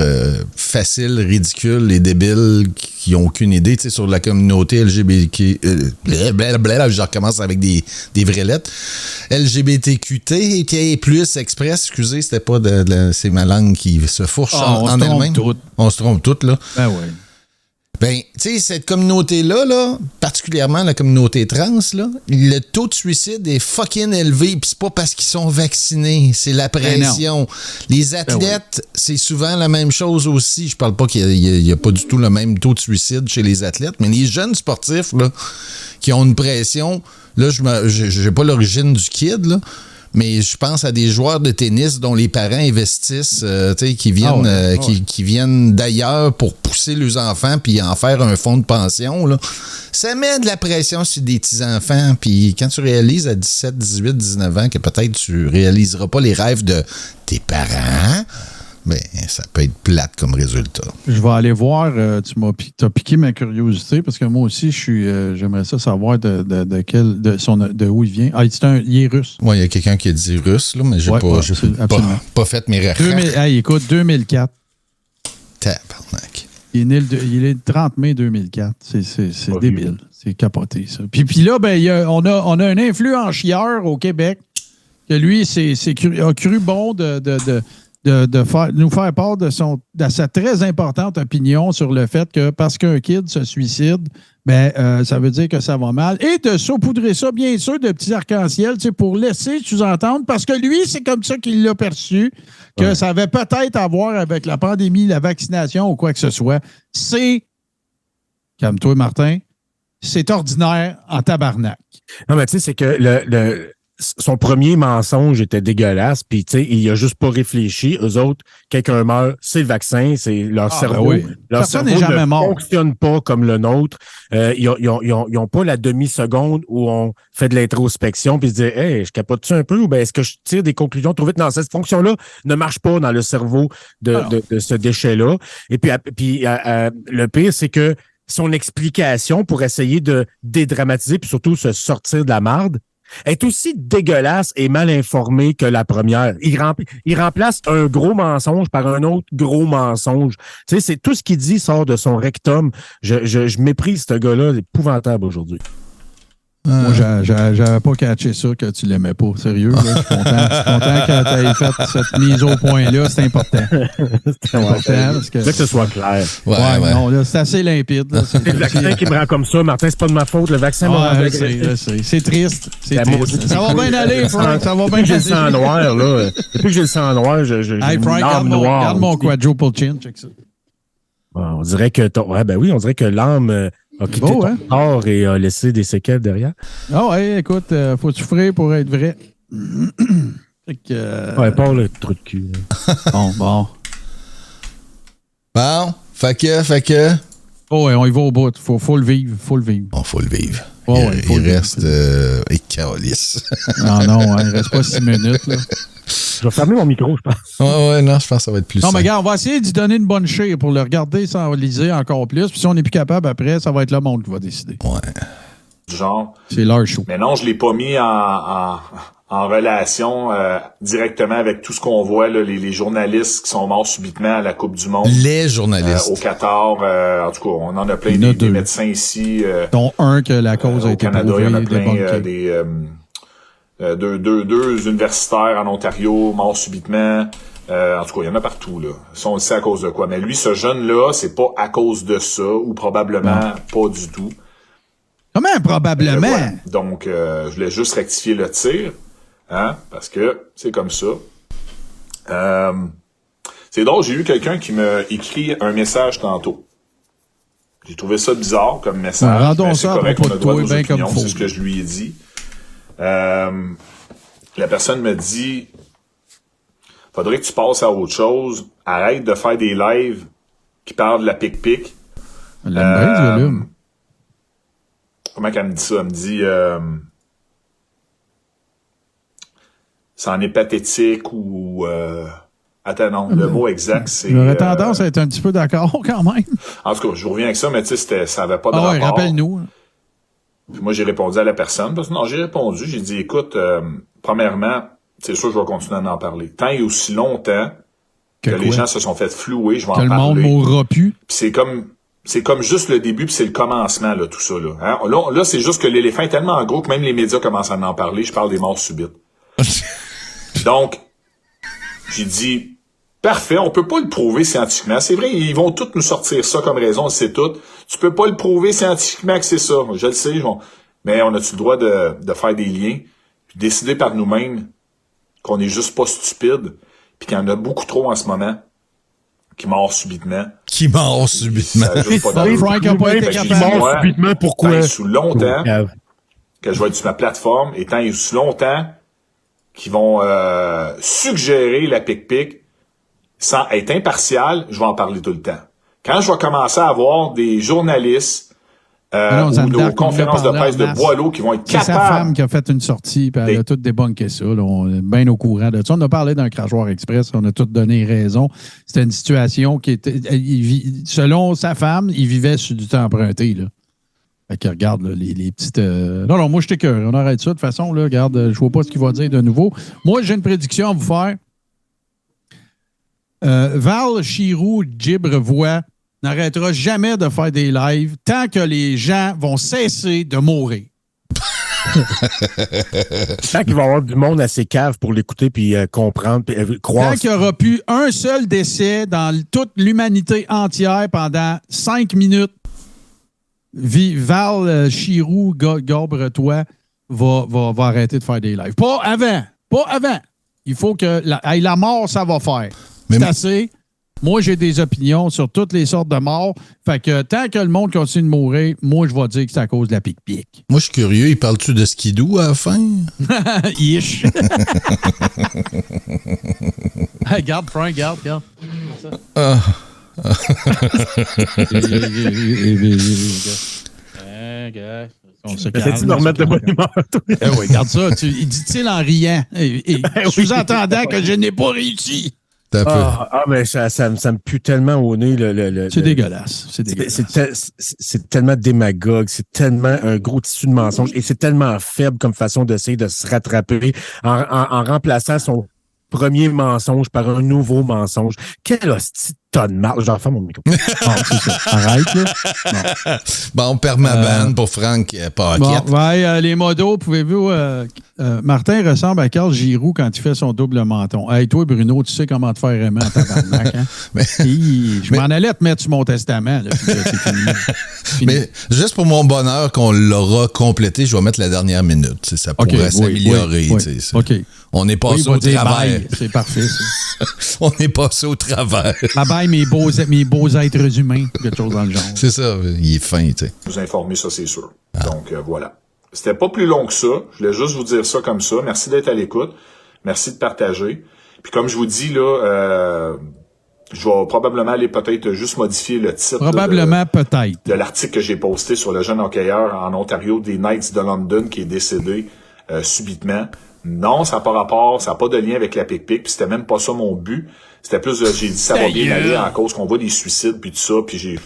faciles, ridicules et débiles qui n'ont aucune idée, tu sais, sur la communauté LGBT. Je recommence avec des vraies lettres. LGBTQT plus express, excusez, c'était pas c'est ma langue qui se fourche en elle-même. On se trompe toutes, là. Ben oui. Ben, tu sais, cette communauté-là, là, particulièrement la communauté trans, là, le taux de suicide est fucking élevé, pis c'est pas parce qu'ils sont vaccinés, c'est la pression. Les athlètes, c'est souvent la même chose aussi. Je parle pas qu'il y a pas du tout le même taux de suicide chez les athlètes, mais les jeunes sportifs, là, qui ont une pression, là, j'ai pas l'origine du kid, là, mais je pense à des joueurs de tennis dont les parents investissent, qui viennent, qui viennent d'ailleurs pour pousser leurs enfants puis en faire un fonds de pension. Là. Ça met de la pression sur des petits-enfants. Puis quand tu réalises à 17, 18, 19 ans que peut-être tu réaliseras pas les rêves de tes parents, ben, ça peut être plate comme résultat. Je vais aller voir, tu as piqué ma curiosité parce que moi aussi, j'aimerais ça savoir de où il vient. Ah, il est russe. Oui, il y a quelqu'un qui a dit russe, là, mais j'ai pas fait mes recherches. Écoute, 2004. Tabarnak. Il est le 30 mai 2004. C'est débile. C'est capoté, ça. Puis là, on a un influencieur au Québec que lui, a cru bon de nous faire part de sa très importante opinion sur le fait que parce qu'un kid se suicide, ça veut dire que ça va mal. Et de saupoudrer ça, bien sûr, de petits arcs-en-ciel pour laisser sous-entendre, parce que lui, c'est comme ça qu'il l'a perçu, que ça avait peut-être à voir avec la pandémie, la vaccination ou quoi que ce soit. Calme-toi, Martin, c'est ordinaire en tabarnak. Non, mais tu sais, c'est que son premier mensonge était dégueulasse, puis tu sais, il a juste pas réfléchi. Eux autres, quelqu'un meurt, c'est le vaccin, c'est leur cerveau. Leur Personne cerveau n'est jamais mort. Fonctionne pas comme le nôtre. Ils ont pas la demi-seconde où on fait de l'introspection puis se dit, hey, je capote-tu un peu ou est-ce que je tire des conclusions trop vite? Non, cette fonction-là ne marche pas dans le cerveau de ce déchet-là. Et puis le pire, c'est que son explication pour essayer de dédramatiser puis surtout se sortir de la marde est aussi dégueulasse et mal informée que la première. Il remplace un gros mensonge par un autre gros mensonge. Tu sais, c'est tout ce qu'il dit sort de son rectum. Je méprise ce gars-là, c'est épouvantable aujourd'hui. Moi, j'avais pas catché ça que tu l'aimais pas. Sérieux, là, je suis content que tu aies fait cette mise au point-là. C'est important. C'est important parce que ce soit clair. Ouais. Non, là, c'est assez limpide. Là. C'est le vaccin qui me rend comme ça. Martin, c'est pas de ma faute. Le vaccin m'a rendu agressif. C'est triste. C'est triste. Ça va bien aller, Frank. Ça va bien aller. J'ai le sang noir, là. Depuis que j'ai le sang noir, j'ai Frank, regarde mon quadruple chin. Check ça. On dirait que on dirait que l'âme a quitté ton corps et a laissé des séquelles derrière. Ah ouais, écoute, faut souffrir pour être vrai. Fait que, pas le trou de cul. Bon. Bon, fait que. Oh ouais, on y va au bout. Faut le vivre. Faut le vivre. Bon, faut le vivre. Il reste Carolis. Non, il reste pas 6 minutes, là. Je vais fermer mon micro, je pense. Non, je pense que ça va être plus simple. Non, mais regarde, on va essayer d'y donner une bonne chire pour le regarder sans liser encore plus. Puis si on n'est plus capable après, ça va être le monde qui va décider. Ouais. Genre. C'est leur show. Mais non, je l'ai pas mis en relation directement avec tout ce qu'on voit, là, les journalistes qui sont morts subitement à la Coupe du Monde. Les journalistes. Au Qatar. En tout cas, on en a plein des médecins ici. Dont un que la cause a été Canada, prouvée. il y en a plein deux universitaires en Ontario morts subitement. En tout cas, il y en a partout, là. Ça, on le sait à cause de quoi. Mais lui, ce jeune-là, c'est pas à cause de ça, ou probablement pas du tout. Comment probablement? Voilà. Donc, je voulais juste rectifier le tir, hein, parce que c'est comme ça. C'est drôle, j'ai eu quelqu'un qui m'a écrit un message tantôt. J'ai trouvé ça bizarre comme message. Rendons ça c'est correct, on a droit à nos bien opinions, comme faut. c'est ce que je lui ai dit. La personne me dit, faudrait que tu passes à autre chose. Arrête de faire des lives qui parlent de la pic-pic. Comment qu'elle me dit ça? Elle me dit, ça en est pathétique ou... Attends, non, le mot exact, c'est... J'aurais tendance à être un petit peu d'accord quand même. En tout cas, je reviens avec ça, mais tu sais, ça avait pas de rapport. Rappelle-nous. Puis moi, j'ai répondu à la personne. Parce que non, j'ai répondu. J'ai dit, écoute, premièrement, c'est sûr que je vais continuer à en parler. Tant et aussi longtemps que les gens se sont fait flouer, je vais en parler. Que le monde mourra plus. Puis c'est comme juste le début, puis c'est le commencement, là, tout ça. Là, hein? Là, c'est juste que l'éléphant est tellement gros que même les médias commencent à en parler. Je parle des morts subites. Donc, j'ai dit, parfait, on peut pas le prouver scientifiquement. C'est vrai, ils vont tous nous sortir ça comme raison, c'est tout. Tu peux pas le prouver scientifiquement que c'est ça. Je le sais, mais on a-tu le droit de faire des liens, puis décider par nous-mêmes qu'on est juste pas stupide, puis qu'il y en a beaucoup trop en ce moment qui meurent subitement. Qui meurent subitement. Frank a pas été capable. Qui meurent subitement, pourquoi? Tant sous longtemps que je vais être sur ma plateforme, et tant et sous longtemps qui vont suggérer la pic-pic sans être impartial, je vais en parler tout le temps. Quand je vais commencer à avoir des journalistes ou nos conférences de presse de Boileau qui vont être capables... C'est sa femme qui a fait une sortie, puis elle a tout débunké ça. Là, on est bien au courant de ça. On a parlé d'un crachoir express, on a tout donné raison. C'était une situation qui était... selon sa femme, il vivait sur du temps emprunté, là. Fait que regarde là, les petites... Non, moi, je t'écoeure. On arrête ça. De toute façon, là, regarde, je vois pas ce qu'il va dire de nouveau. Moi, j'ai une prédiction à vous faire. Val, Chirou, Gibrevoix n'arrêtera jamais de faire des lives tant que les gens vont cesser de mourir. Tant qu'il va y avoir du monde assez cave pour l'écouter puis comprendre puis croire. Tant qu'il n'y aura plus un seul décès dans toute l'humanité entière pendant 5 minutes, Val, Chirou, Gorbre-toi va arrêter de faire des lives. Pas avant. Il faut que la mort, ça va faire. C'est assez. Moi, j'ai des opinions sur toutes les sortes de morts. Fait que tant que le monde continue de mourir, moi, je vais dire que c'est à cause de la pique-pique. Moi, je suis curieux. Il parle-tu de skidoo à la fin? Ish. Regarde, Frank, regarde. T'as-tu de remettre de bonne humeur, toi? Oui, regarde ça. Il dit-il en riant. Sous-entendant que je n'ai pas réussi. Mais ça me pue tellement au nez. C'est dégueulasse. C'est tellement démagogue. C'est tellement un gros tissu de mensonges. Et c'est tellement faible comme façon d'essayer de se rattraper en remplaçant son premier mensonge par un nouveau mensonge. Quel hostie de tonne de marde. Je vais refaire mon micro. C'est ça. Arrête, là. Bon, on perd ma banne pour Frank Paquette. Les modos, pouvez-vous... Martin ressemble à Carl Giroux quand il fait son double menton. Hey, toi, Bruno, tu sais comment te faire aimer en tabarnak, hein? Je m'en allais te mettre sur mon testament, là, puis c'est fini. Mais juste pour mon bonheur qu'on l'aura complété, je vais mettre la dernière minute. Ça pourrait s'améliorer. OK. On est passé au travers. C'est parfait, ça. On est passé au travers. Bye mes beaux êtres humains, quelque chose dans le genre. C'est ça, il est fin, tu sais. Vous informer, ça, c'est sûr. Donc, voilà. C'était pas plus long que ça. Je voulais juste vous dire ça comme ça. Merci d'être à l'écoute. Merci de partager. Puis comme je vous dis, là, je vais probablement aller peut-être juste modifier le titre de l'article que j'ai posté sur le jeune hockeyeur en Ontario des Knights de London qui est décédé subitement. Non, ça n'a pas rapport, ça n'a pas de lien avec la pique-pique, puis c'était même pas ça mon but. C'était plus, j'ai dit ça va bien aller en cause qu'on voit des suicides, puis tout ça, puis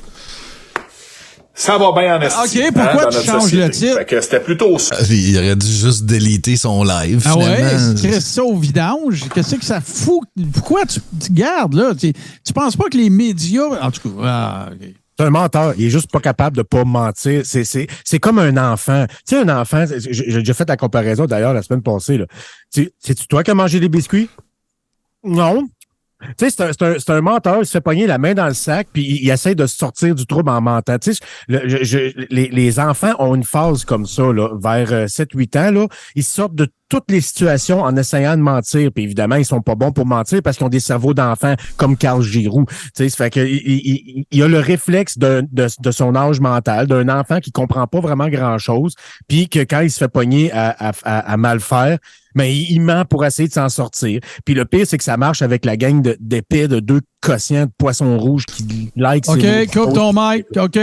ça va bien en esti. OK, pourquoi tu changes le titre? Fait que c'était plutôt ça. Il aurait dû juste déliter son live, finalement. Ouais, tu restes ça au vidange. Qu'est-ce que ça fout? Pourquoi tu gardes, là? Tu penses pas que les médias... En tout cas, OK. C'est un menteur. Il est juste pas capable de pas mentir. C'est comme un enfant. Tu sais, un enfant, j'ai déjà fait la comparaison d'ailleurs la semaine passée, là. C'est-tu toi qui as mangé des biscuits? Non. Tu sais, c'est un menteur, il se fait pogner la main dans le sac, puis il essaie de sortir du trouble en mentant. Tu sais, les enfants ont une phase comme ça, là, vers 7-8 ans, là, ils sortent de toutes les situations en essayant de mentir. Puis évidemment, ils sont pas bons pour mentir parce qu'ils ont des cerveaux d'enfants comme Carl Giroux. Tu sais, ça fait que il a le réflexe de son âge mental, d'un enfant qui comprend pas vraiment grand-chose, puis que quand il se fait pogner à mal faire, mais il ment pour essayer de s'en sortir. Puis le pire, c'est que ça marche avec la gang d'épais, de deux quotients de poissons rouges qui like OK, coupe ton mic. OK.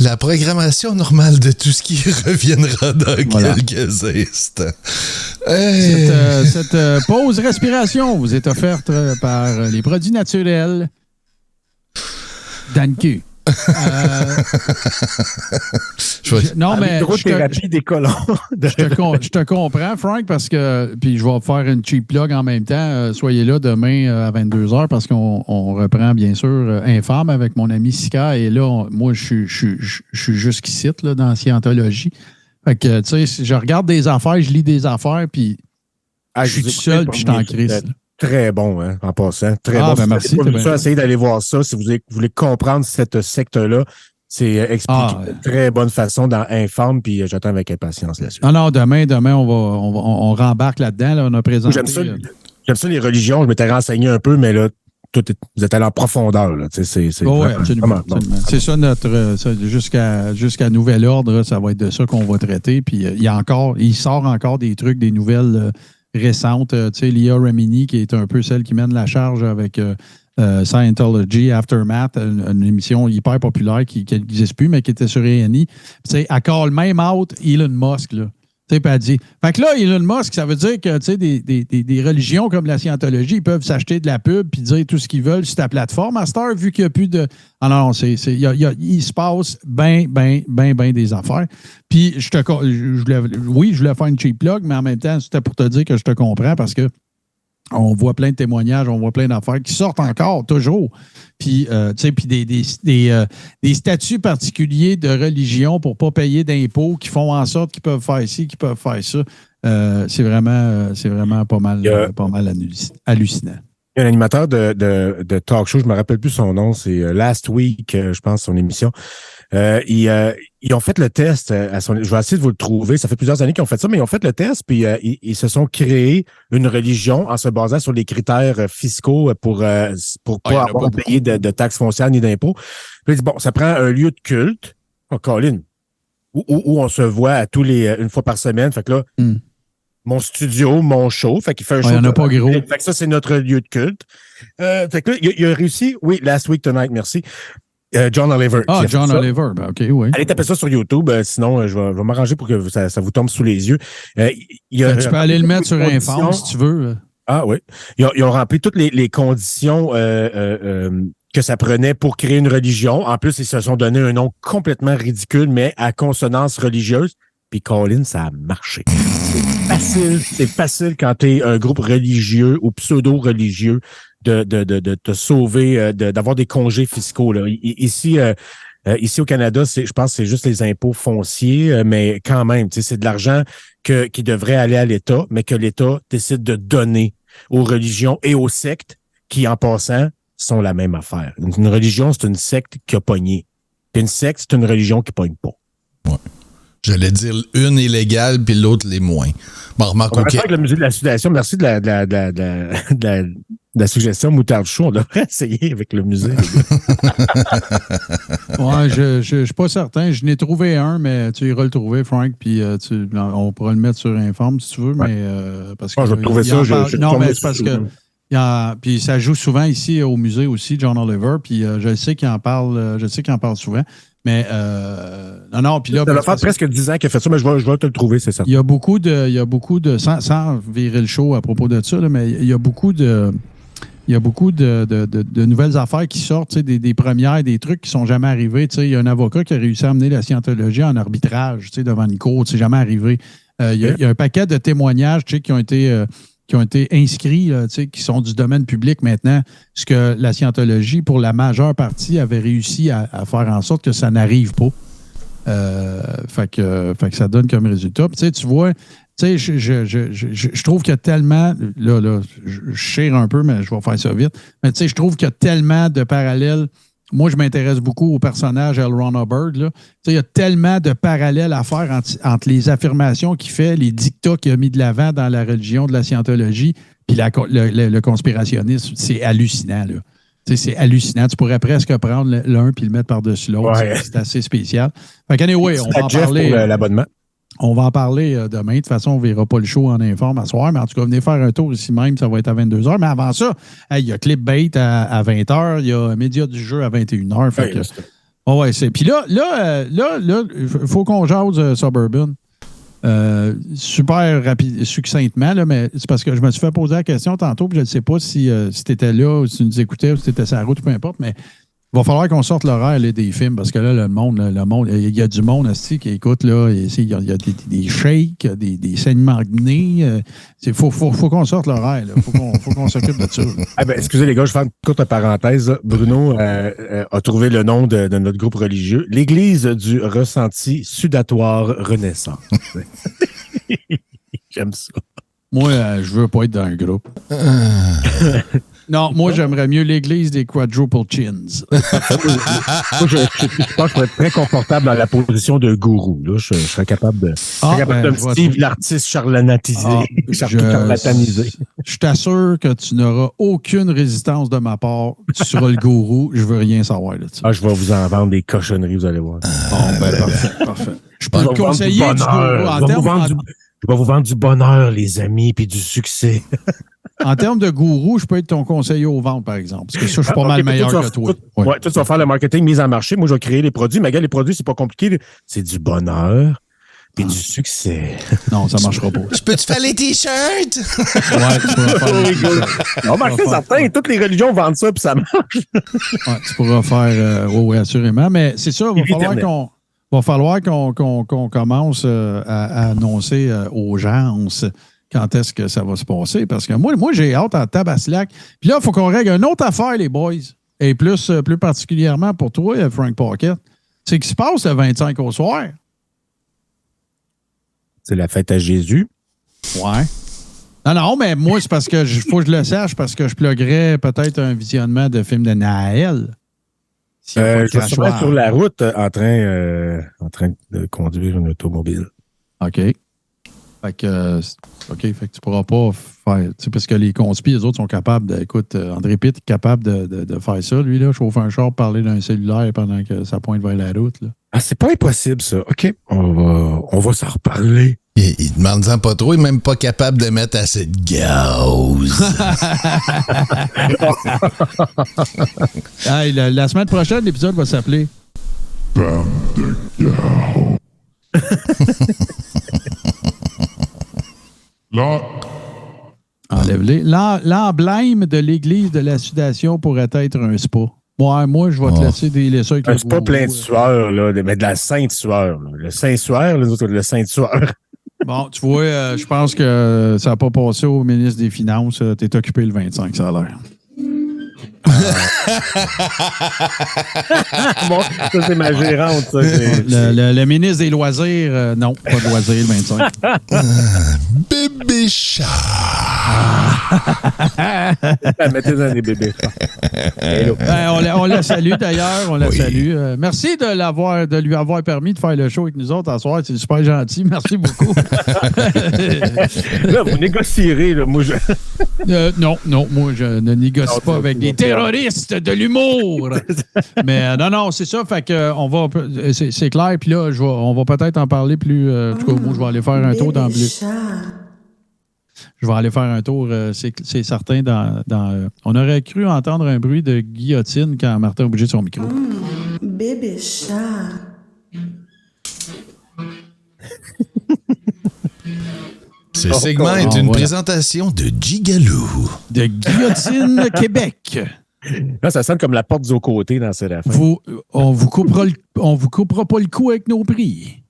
La programmation normale de tout ce qui reviendra dans quelques instants. Hey. Cette pause respiration vous est offerte par les produits naturels d'Ancu. Non, mais hydrothérapie des colons. Je te comprends, Frank, parce que puis je vais faire une cheap plug en même temps. Soyez là demain à 22h parce qu'on reprend bien sûr Infâme avec mon ami Sika. Et là, moi, je suis jusqu'ici là, dans Scientologie. Fait que, tu sais, je regarde des affaires, je lis des affaires, puis je suis tout seul, puis je suis en crise. Très bon, hein, en passant. Très bon. Ben merci. Essayez d'aller voir ça. Si vous voulez comprendre cette secte-là, c'est expliqué de très bonne façon dans Informe, puis j'attends avec impatience là-dessus. Non, demain, on rembarque là-dedans. Là, on a présenté. J'aime ça, les religions. Je m'étais renseigné un peu, mais là, vous êtes allé en profondeur. Là. C'est absolument. C'est ça notre. Jusqu'à nouvel ordre, ça va être de ça qu'on va traiter. Puis il sort encore des trucs, des nouvelles récente, tu sais, Leah Remini, qui est un peu celle qui mène la charge avec Scientology Aftermath, une émission hyper populaire qui n'existe plus, mais qui était sur A&E. Tu sais, elle call même out Elon Musk, là. Puis elle dit. Fait que là, Elon Musk, ça veut dire que des religions comme la Scientologie, ils peuvent s'acheter de la pub puis dire tout ce qu'ils veulent sur ta plateforme. À cette heure, vu qu'il n'y a plus de. Ah non, il se passe bien des affaires. Puis je voulais faire une cheap plug, mais en même temps, c'était pour te dire que je te comprends parce que on voit plein de témoignages, on voit plein d'affaires qui sortent encore, toujours. Puis, puis des statuts particuliers de religion pour ne pas payer d'impôts qui font en sorte qu'ils peuvent faire ci, qu'ils peuvent faire ça. C'est vraiment pas mal hallucinant. Il y a un animateur de talk show, je ne me rappelle plus son nom, c'est Last Week, je pense, son émission. Ils ont fait le test je vais essayer de vous le trouver. Ça fait plusieurs années qu'ils ont fait ça, mais ils ont fait le test, puis ils se sont créés une religion en se basant sur les critères fiscaux pour pas avoir payé de taxes foncières ni d'impôts. Puis ils disent, bon, ça prend un lieu de culte, Colin, où on se voit une fois par semaine. Fait que là, mon studio, mon show. Fait qu'il fait un show. Il n'y en a pas gros. Fait que ça, c'est notre lieu de culte. Fait que là, il a réussi. Oui, Last Week Tonight, merci. John Oliver. Ah, John Oliver. Ben, OK, oui. Allez taper ça sur YouTube. Sinon, je vais m'arranger pour que ça vous tombe sous les yeux. Tu peux aller le mettre sur Informe si tu veux. Ah oui. Ils ont rempli toutes les conditions que ça prenait pour créer une religion. En plus, ils se sont donné un nom complètement ridicule, mais à consonance religieuse. Puis Colin, ça a marché. C'est facile quand tu es un groupe religieux ou pseudo-religieux de te sauver, d'avoir des congés fiscaux. Là. Ici au Canada, je pense que c'est juste les impôts fonciers, mais quand même, c'est de l'argent qui devrait aller à l'État, mais que l'État décide de donner aux religions et aux sectes qui, en passant, sont la même affaire. Une religion, c'est une secte qui a pogné. Puis une secte, c'est une religion qui pogne pas. Ouais. J'allais dire une est légale, puis l'autre l'est moins. Bon, remarque, OK. Avec le musée de la sudation, merci de la suggestion Moutarde Chaud. On devrait essayer avec le musée. Ouais, je suis pas certain. Je n'ai trouvé un, mais tu iras le trouver, Frank, puis on pourra le mettre sur Informe si tu veux, ouais. mais parce que. Je vais trouver ça. Non, mais c'est parce que. Puis ça joue souvent ici au musée aussi, John Oliver, puis je sais qu'il en parle, souvent. Mais non, puis là. Ça va faire presque 10 ans qu'il a fait ça, mais je vais te le trouver, c'est ça. Il y a beaucoup de sans virer le show à propos de ça, là, mais il y a beaucoup de nouvelles affaires qui sortent, des premières, des trucs qui sont jamais arrivés. Il y a un avocat qui a réussi à amener la Scientologie en arbitrage devant une cour, c'est jamais arrivé. Il y a un paquet de témoignages qui ont été inscrits, qui sont du domaine public maintenant, ce que la Scientologie, pour la majeure partie, avait réussi à faire en sorte que ça n'arrive pas. Fait que ça donne comme résultat. Puis, tu vois, je trouve qu'il y a tellement... Là, je chire un peu, mais je vais faire ça vite. Mais je trouve qu'il y a tellement de parallèles. Moi, je m'intéresse beaucoup au personnage L. Ron Hubbard. Il y a tellement de parallèles à faire entre les affirmations qu'il fait, les dictats qu'il a mis de l'avant dans la religion de la Scientologie, puis le conspirationnisme. C'est hallucinant, là. C'est hallucinant. Tu pourrais presque prendre l'un puis le mettre par-dessus l'autre. Ouais. C'est assez spécial. Fait qu'anyway, on va en parler. Pour l'abonnement. On va en parler demain. De toute façon, on ne verra pas le show en Informe à soir. Mais en tout cas, venez faire un tour ici même. Ça va être à 22h. Mais avant ça, il y a Clipbait à 20h. Il y a Média du jeu à 21h. Fait que, puis là, il faut qu'on jase Suburban. Super rapide, succinctement, là, mais c'est parce que je me suis fait poser la question tantôt, puis je ne sais pas si tu étais là, ou si tu nous écoutais, ou si tu étais sur la route, peu importe, mais il va falloir qu'on sorte l'horaire des films, parce que là, le monde, il y a du monde aussi qui écoute, là, il y a des shakes, des saignements de nez. Il faut qu'on sorte l'horaire, il faut qu'on s'occupe de ça. Excusez les gars, je vais faire une courte parenthèse. Bruno a trouvé le nom de notre groupe religieux, l'Église du Ressenti Sudatoire Renaissance. J'aime ça. Moi, je veux pas être dans un groupe. Non, moi, j'aimerais mieux l'église des quadruple chins. Moi, je pense que je serais très confortable dans la position de gourou. Là. Je serais capable de Steve, l'artiste charlatanisé. Je t'assure que tu n'auras aucune résistance de ma part. Tu seras le gourou. Je veux rien savoir là-dessus. Je vais vous en vendre des cochonneries, vous allez voir. Parfait. Je peux te conseiller du gourou. Je vais vous vendre du bonheur, les amis, puis du succès. En termes de gourou, je peux être ton conseiller aux ventes, par exemple. Parce que ça, je suis pas mal meilleur que toi. Toi, tu vas faire le marketing mise en marché. Moi, je vais créer les produits. Mais gars, les produits, c'est pas compliqué. C'est du bonheur, Et du succès. Non, ça marchera pas. Je peux-tu faire les t-shirts? Ouais, tu pourras faire. On remarque certain, toutes les religions vendent ça, puis ça marche. Ouais, tu pourras faire. Oui, assurément. Mais c'est ça, il va falloir qu'on commence à annoncer aux gens quand est-ce que ça va se passer. Parce que moi j'ai hâte en tabaslac. Puis là, il faut qu'on règle une autre affaire, les boys. Et plus particulièrement pour toi, Frank Pocket. C'est qu'il se passe le 25 au soir. C'est la fête à Jésus. Ouais. Non, mais moi, c'est parce que faut que je le sache, parce que je pluguerais peut-être un visionnement de film de Naël. Je suis sur la route en train de conduire une automobile. OK. Fait que tu pourras pas faire. Parce que les conspis, les autres sont capables de. Écoute, André Pitt est capable de faire ça, lui, là, chauffer un char, parler d'un cellulaire pendant que ça pointe vers la route. Là. Ah, c'est pas impossible, ça. OK. On va s'en reparler. Il demande-en pas trop, il est même pas capable de mettre assez de gaz. Hey, la semaine prochaine, l'épisode va s'appeler Bam de gaz. Enlève-les. L'emblème de l'église de la sudation pourrait être un spa. Ouais, moi, je vais te laisser déler ça avec un spa plein de sueur, là, mais de la sainte sueur. Là. Le saint sueur, le saint sueur. Bon, tu vois, je pense que ça n'a pas passé au ministre des Finances. Tu es occupé le 25, ça a l'air. Bon, ça, c'est ma gérante. Ça, le ministre des Loisirs, non, pas de loisirs le 25. Bébé chat. Mettez dans des bébés chats. On la salue d'ailleurs, on la salue. Merci de lui avoir permis de faire le show avec nous autres ce soir. C'est super gentil. Merci beaucoup. Là, vous négocierez. Là, moi, non, moi, je ne négocie pas avec des terroristes de l'humour. Mais non, c'est ça. Fait que c'est clair. Puis là, on va peut-être en parler plus. En tout cas, moi, je vais aller faire un tour dans bleu. Je vais aller faire un tour, c'est certain. On aurait cru entendre un bruit de guillotine quand Martin a bougé son micro. Bébé chat. Ce segment est une présentation de Gigaloo. De Guillotine Québec. Là, ça sonne comme la porte du côté dans cette affaire. On vous coupera pas le cou avec nos prix.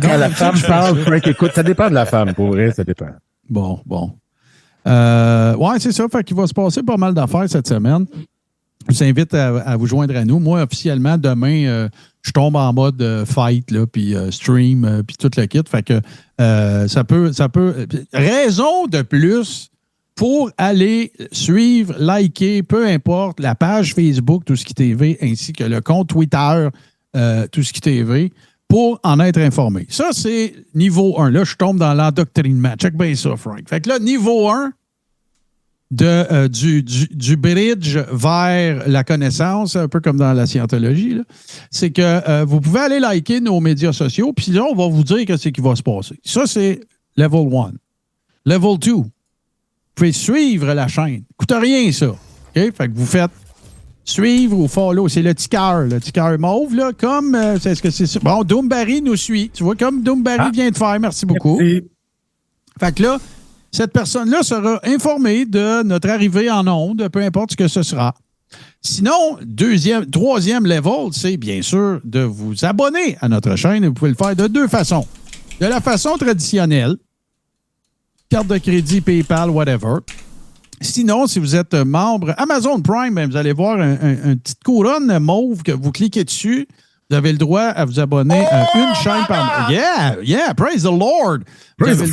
Quand la femme parle, Frank, écoute, ça dépend de la femme, pour vrai, ça dépend. Bon. Ouais, c'est ça. Fait qu'il va se passer pas mal d'affaires cette semaine. Je vous invite à vous joindre à nous. Moi, officiellement, demain, je tombe en mode fight, là, puis stream, puis tout le kit. Fait que ça peut. Raison de plus pour aller suivre, liker, peu importe, la page Facebook Tout ce qui TV, ainsi que le compte Twitter Tout ce qui TV, pour en être informé. Ça, c'est niveau 1. Là, je tombe dans l'endoctrinement. Check bien ça, Frank. Fait que là, niveau 1 du bridge vers la connaissance, un peu comme dans la scientologie, c'est que vous pouvez aller liker nos médias sociaux, puis là, on va vous dire ce qui va se passer. Ça, c'est level 1. Level 2, vous pouvez suivre la chaîne. Coûte rien, ça. OK? Fait que vous faites suivre ou follow. C'est le petit cœur mauve, là, comme, est-ce que c'est ça? Bon, Doombarry nous suit. Tu vois, comme Doombarry vient de faire. Merci beaucoup. Merci. Fait que là, cette personne-là sera informée de notre arrivée en ondes, peu importe ce que ce sera. Sinon, troisième level, c'est bien sûr de vous abonner à notre chaîne. Vous pouvez le faire de deux façons. De la façon traditionnelle, carte de crédit, PayPal, whatever. Sinon, si vous êtes membre Amazon Prime, vous allez voir une petite couronne mauve que vous cliquez dessus. Vous avez le droit à vous abonner à une chaîne par mois. Yeah, praise the Lord. Vous avez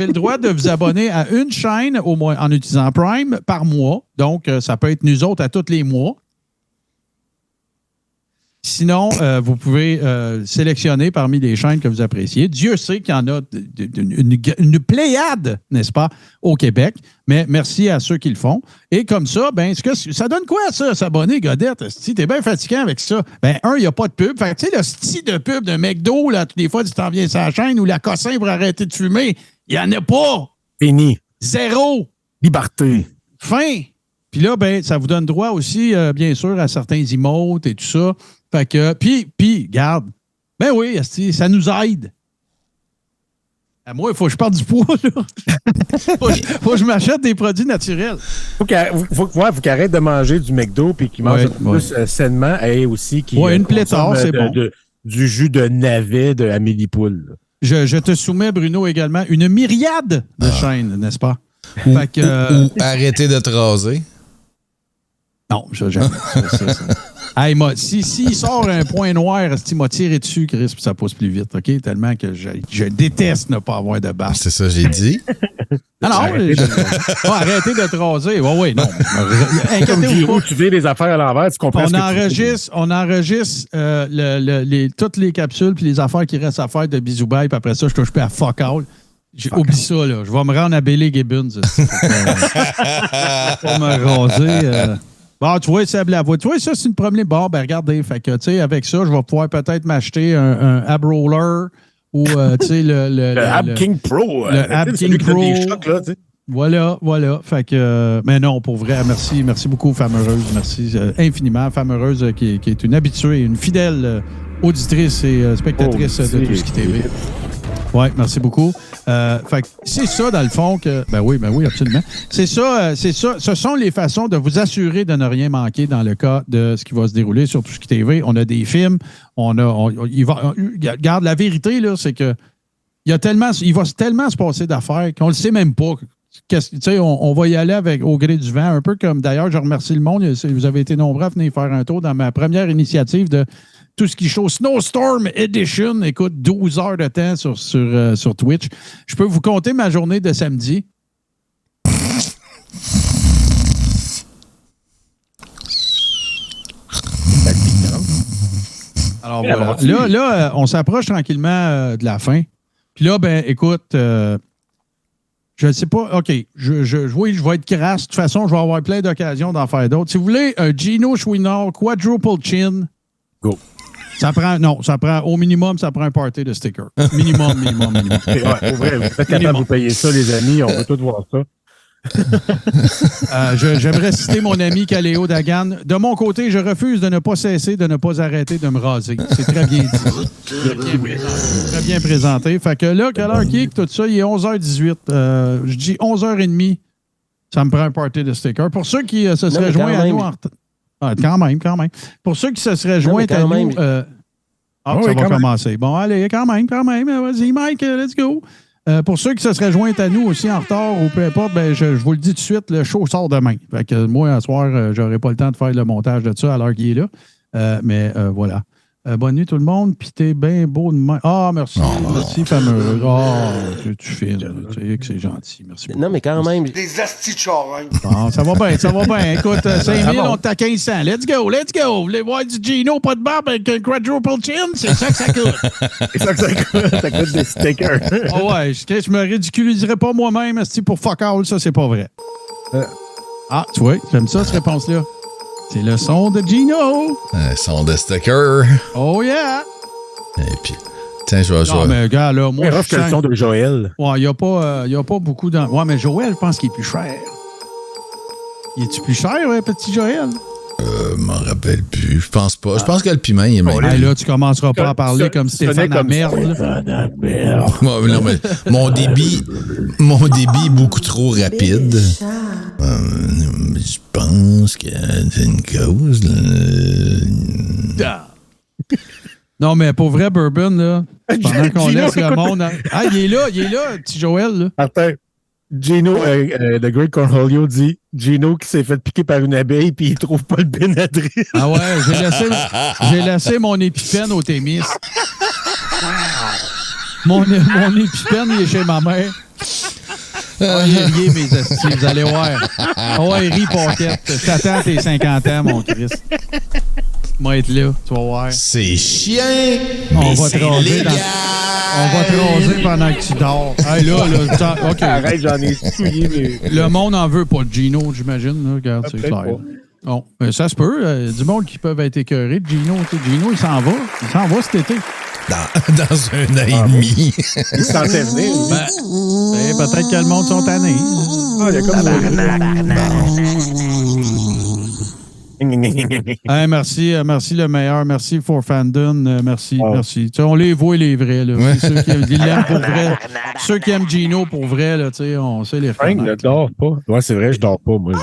le droit de vous abonner à une chaîne au moins en utilisant Prime par mois. Donc, ça peut être nous autres à tous les mois. Sinon, vous pouvez sélectionner parmi les chaînes que vous appréciez. Dieu sait qu'il y en a une pléiade, n'est-ce pas, au Québec. Mais merci à ceux qui le font. Et comme ça, ça donne quoi, ça, s'abonner, Godette? Si t'es bien fatiguant avec ça, il n'y a pas de pub. Fait que, tu sais, le style de pub d'un McDo, là, toutes les fois, tu t'en viens sur la chaîne ou la cossin pour arrêter de fumer, il n'y en a pas. Fini. Zéro. Liberté. Fin. Puis là, ben, ça vous donne droit aussi, bien sûr, à certains emotes et tout ça. Fait que, puis, garde. Ben oui, ça nous aide. À moi, il faut que je parte du poids, là. faut que je m'achète des produits naturels. Faut qu'il arrête de manger du McDo puis qu'il mange plus sainement et aussi qu'il une pléthore, c'est bon. Du jus de navet de Amélie Poule. Je te soumets, Bruno, également une myriade de chaînes, n'est-ce pas? Fait que, ou arrêter de te raser. Non, jamais. Hey, s'il sort un point noir, il m'a tiré dessus, Chris, puis ça pousse plus vite, OK? Tellement que je déteste ne pas avoir de barbe. C'est ça, j'ai dit. Arrêtez de te raser. Oui, non. Inquiétez-vous pas. Tu fais les affaires à l'envers, tu comprends on enregistre toutes les capsules puis les affaires qui restent à faire de bisous bye, puis après ça, je touche plus à fuck all. Oublie ça, là. Je vais me rendre à Billy Gibbons. Pour me raser. Bon, tu vois, Seb Lavoie. Tu vois, ça, c'est une problème. Bon, ben, regardez. Fait que, tu sais, avec ça, je vais pouvoir peut-être m'acheter un ab roller ou, tu sais, le Ab King Pro. Le Ab King Pro. Voilà. Fait que, mais non, pour vrai, merci beaucoup, Femme Heureuse. Merci infiniment. Femme Heureuse qui est une habituée, une fidèle auditrice et spectatrice de Tout ce qui TV. Oui, merci beaucoup. Fait que c'est ça, dans le fond, que. Ben oui, absolument. C'est ça. Ce sont les façons de vous assurer de ne rien manquer dans le cas de ce qui va se dérouler sur Tout ce qui TV. On a des films. Regarde, la vérité, là, c'est que il va tellement se passer d'affaires qu'on ne le sait même pas. On va y aller au gré du vent, un peu comme d'ailleurs, je remercie le monde. Vous avez été nombreux à venir faire un tour dans ma première initiative de Tout ce qui show Snowstorm Edition. Écoute, 12 heures de temps sur Twitch. Je peux vous compter ma journée de samedi. Alors voilà. Là, on s'approche tranquillement de la fin. Puis là, ben, écoute, je ne sais pas. OK, oui, je vais être crasse. De toute façon, je vais avoir plein d'occasions d'en faire d'autres. Si vous voulez un Gino Chouinard Quadruple Chin, go. Ça prend au minimum, ça prend un party de stickers. Minimum. Ouais, au vrai, vous êtes capable de vous payer ça, les amis. On veut tous voir ça. J'aimerais citer mon ami Caléo Dagan. De mon côté, je refuse de ne pas cesser, de ne pas arrêter de me raser. C'est très bien dit. Très bien présenté. Fait que là, quelle heure qui est tout ça? Il est 11h18. Je dis 11h30. Ça me prend un party de stickers. Pour ceux qui se seraient joints à nous en retard. Ah, quand même. Pour ceux qui se seraient joints à nous... ça va commencer. Bon, allez, quand même. Vas-y, Mike, let's go. Pour ceux qui se seraient joints à nous aussi en retard ou peu importe, ben, je vous le dis tout de suite, le show sort demain. Fait que moi, ce soir, j'aurai pas le temps de faire le montage de ça à l'heure qu'il est là. Mais voilà. Bonne nuit tout le monde, puis t'es bien beau de main. Ah, merci. Merci, fameux. Tu filmes. Tu sais que c'est gentil. Merci beaucoup. Non, mais quand même. Des astis de charrin. Ah, ça va bien. Écoute, 5000, on est à 1500. Let's go. Vous voulez voir du Gino, pas de barbe avec un quadruple chin? C'est ça que ça coûte. Ça coûte des stickers. Ouais, je me ridiculiserais pas moi-même, pour fuck all, ça, c'est pas vrai. Ah, tu vois, j'aime ça, cette réponse-là. C'est le son de Gino. Le son de sticker. Oh yeah. Et puis, tiens, je vais... Non, mais gars, là, moi, je sens... le son de Joël. Ouais, il n'y a pas beaucoup dans... Ouais, mais Joël, je pense qu'il est plus cher. Il est-tu plus cher, ouais, petit Joël? Je m'en rappelle plus. Je pense pas. Je pense que le piment, il est même. Là, tu commenceras pas à parler comme Stéphane à merde. Non, mais mon débit est beaucoup trop rapide. Je pense que c'est une cause. Non, mais pour vrai, Bourbon, là, pendant qu'on laisse le monde... Ah, il est là, petit Joël, là. Attends. Gino, The Great Cornholio dit Gino qui s'est fait piquer par une abeille puis il trouve pas le Benadryl. Ah ouais, j'ai laissé mon épipène au Témis. Mon épipène, il est chez ma mère. Il est lié, mes estis, vous allez voir. Ouais, ris, Pocket. Je t'attends tes 50 ans, mon Christ. Moi être là, tu vas voir. C'est chiant, on va te raser pendant que tu dors. Hey, là, OK. Arrête, j'en ai souillé. Le monde en veut pas de Gino, j'imagine. Là. Regarde, c'est clair. Bon, ça se peut. Du monde qui peuvent être écœurés. Gino, il s'en va. Il s'en va cet été. Dans 1 an et demi. Il se sentait venir. Peut-être que le monde sont tannés. Il y a Hey, merci le meilleur. Merci For Fandon. Merci. Tu sais, on les voit, les vrais. Là. Oui. Ceux qui l'aiment pour vrai. Ceux qui aiment Gino pour vrai, là, on sait les Frank ne dort pas. Ouais, c'est vrai, je dors pas. Moi,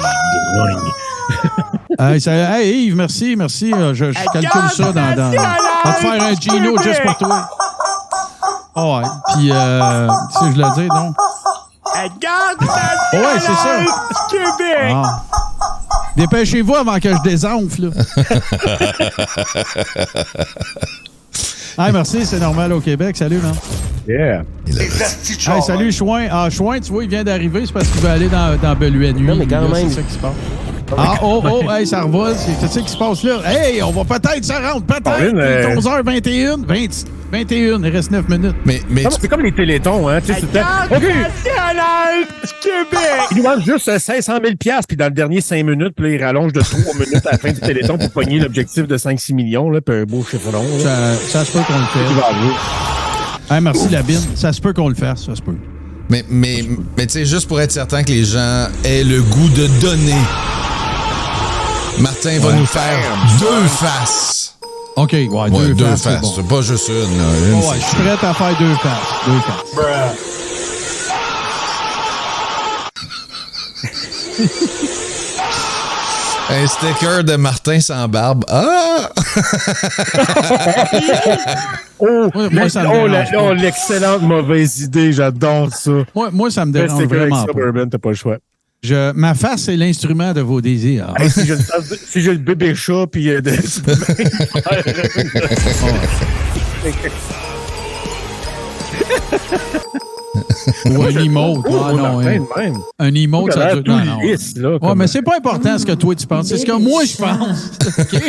hey, Yves, merci. Je calcule ça dans. On va te faire un Gino juste pour toi. Oh, ouais. Puis, si je le dis, non. Ouais, c'est ça. Québec! Ah. Dépêchez-vous avant que je désenfle. Hey, merci, c'est normal au Québec. Salut, man. Yeah. Hey, salut, Chouin. Ah, Chouin, tu vois, il vient d'arriver. C'est parce qu'il veut aller dans Beluet Nuit. Non, mais quand même. C'est ça qui se passe. Hey, ça revole. C'est ça qui se passe là. Hey, on va peut-être se rendre. Peut-être. 11h21. 21. Il reste 9 minutes. Mais c'est comme les télétons, hein. Tu sais, c'était. OK. National du Québec. Il nous manque juste 500 000 $, puis dans le dernier 5 minutes, puis là, il rallonge de 3 minutes à la fin du téléthon pour pogner l'objectif de 5-6 millions, là, puis un beau chiffron. Ça se peut qu'on le fasse. Hey, merci, Labine. Ça se peut qu'on le fasse. Ça se peut. Mais tu sais, juste pour être certain que les gens aient le goût de donner, Martin va nous faire 2 faces. OK, ouais, 2 faces. faces. C'est pas juste une. Je suis prêt à faire 2 faces. Un sticker de Martin sans barbe. Ah! L'excellente mauvaise idée. J'adore ça. Moi, ça me dérange vraiment pas. Suburban, t'as pas le choix. Ma face, c'est l'instrument de vos désirs. Hey, si j'ai le bébé chat, puis... Ou un emote. Un emote, ça dure. Non. Mais c'est pas important ce que toi tu penses. C'est ce que moi je pense. OK?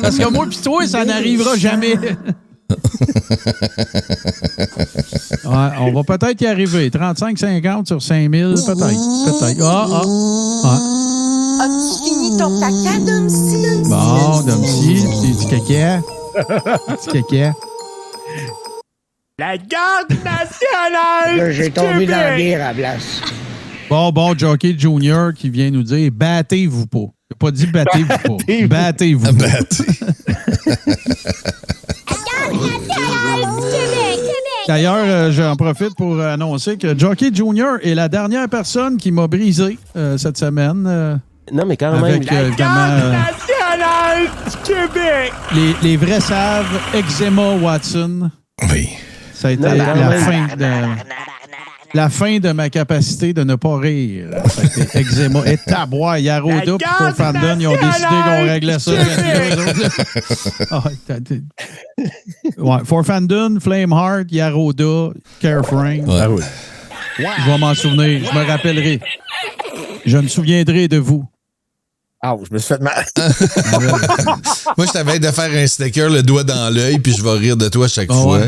Parce que moi pis toi, ça n'arrivera jamais. On va peut-être y arriver. 35-50 sur 5000, peut-être. As-tu fini ton caca, Domsi? Bon, Domsi, petit caca. Petit caca. La garde nationale! J'ai tombé dans la bière à la place. Bon, Jockey Junior qui vient nous dire battez-vous pas. Il n'a pas dit battez-vous pas. Battez-vous pas. D'ailleurs, j'en profite pour annoncer que Jockey Junior est la dernière personne qui m'a brisé cette semaine. Non, mais quand même. Avec, la garde nationale du Québec! Les vrais savent, Eczema Watson. Oui. Ça a été la fin de ma capacité de ne pas rire. Ça a été Eczema et Tabois, Yaroda, puis For Fandon, ils ont décidé qu'on réglait ça. For Fandon, Flameheart, Yaroda, Careframe. Ouais. Je vais m'en souvenir, je me rappellerai. Je me souviendrai de vous. Ah, je me suis fait mal. Moi, je t'avais de faire un sticker, le doigt dans l'œil, puis je vais rire de toi chaque fois. Ouais.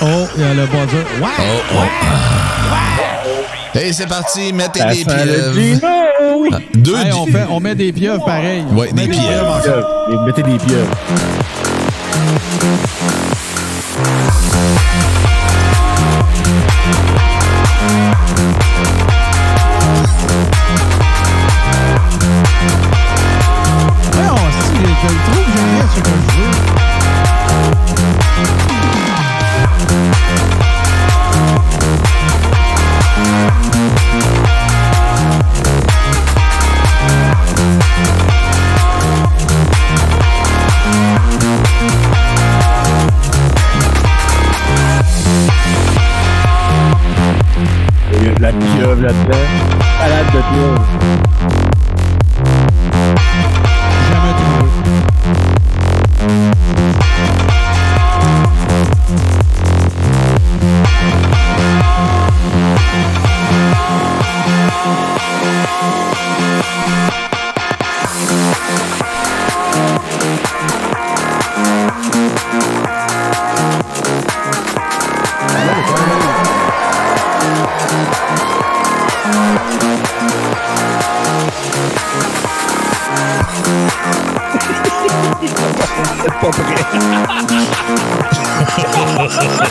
Oh, il y a le buzzer. Hey, c'est parti, mettez des pieuvres. On met des pieuvres pareil. Oui, des pieuvres. Mettez des pieuvres. Je le trouve génial ce que je veux. Il y a de la pieuvre là-dedans. Salade de pieuvre. Jamais trouvé.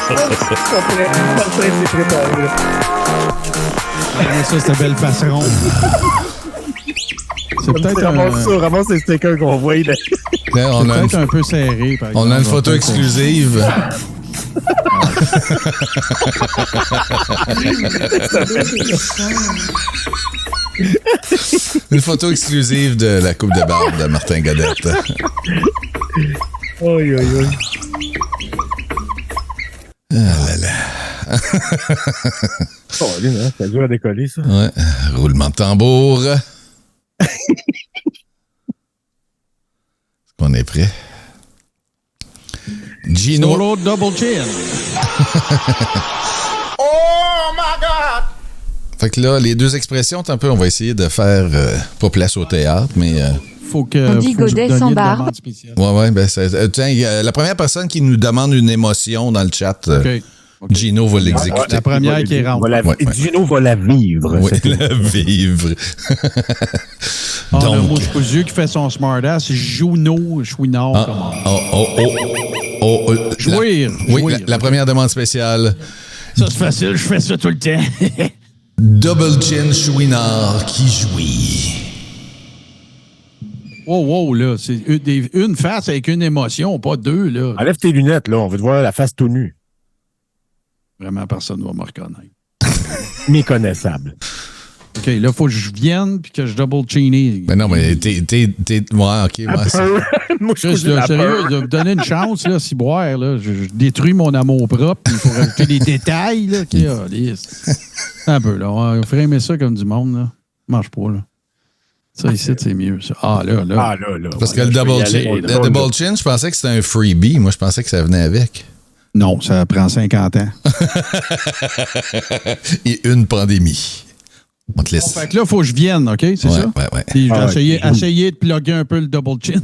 c'est préparé. Ça, c'était belle façon. C'est peut-être ramasse les stickers qu'on voit. C'est peut-être un peu serré. Par exemple. On a une photo exclusive. Une photo exclusive de la coupe de barbe de Martin Godette. Aïe, aïe, aïe. Ah là là. Oh, hein, c'est dur à décoller, ça. Ouais. Roulement de tambour. Est-ce qu'on est prêt? Gino. Solo double chin. Oh my God! Fait que là, les deux expressions, un peu, on va essayer de faire pas place au théâtre, mais. Faut que. On dit Godet sans barbe. Ouais, ben, tiens, la première personne qui nous demande une émotion dans le chat, Okay. Gino va l'exécuter. La première qui rentre. Gino va la vivre. Oui, la vivre. Le Donc. mouche cousu qui fait son smartass, Juno, Chouinard. Jouir. Oui, jouir. la première demande spéciale. Ça, c'est facile, je fais ça tout le temps. Double Chin Chouinard qui jouit. Wow, là, c'est une face avec une émotion, pas deux, là. Enlève tes lunettes, là. On veut te voir la face tout nue. Vraiment, personne ne va me reconnaître. Méconnaissable. OK, là, il faut que je vienne puis que je double chine. Mais non, mais t'es. Ouais, OK. Ouais, Moi, je Juste, là, sérieux, de me donner une chance, là, si boire, là, je détruis mon amour propre, puis il faut rajouter des détails, là, qui un peu, là, on va framer ça comme du monde, là. Mange pas, là. Ça, ici, c'est mieux, ça. Ah, là. Parce que le double chin, je pensais que c'était un freebie. Moi, je pensais que ça venait avec. Non, ça prend 50 ans. Et une pandémie. On te laisse. Fait que là, il faut que je vienne, OK? C'est ça? Ouais. Puis je vais essayer de plugger un peu le double chin.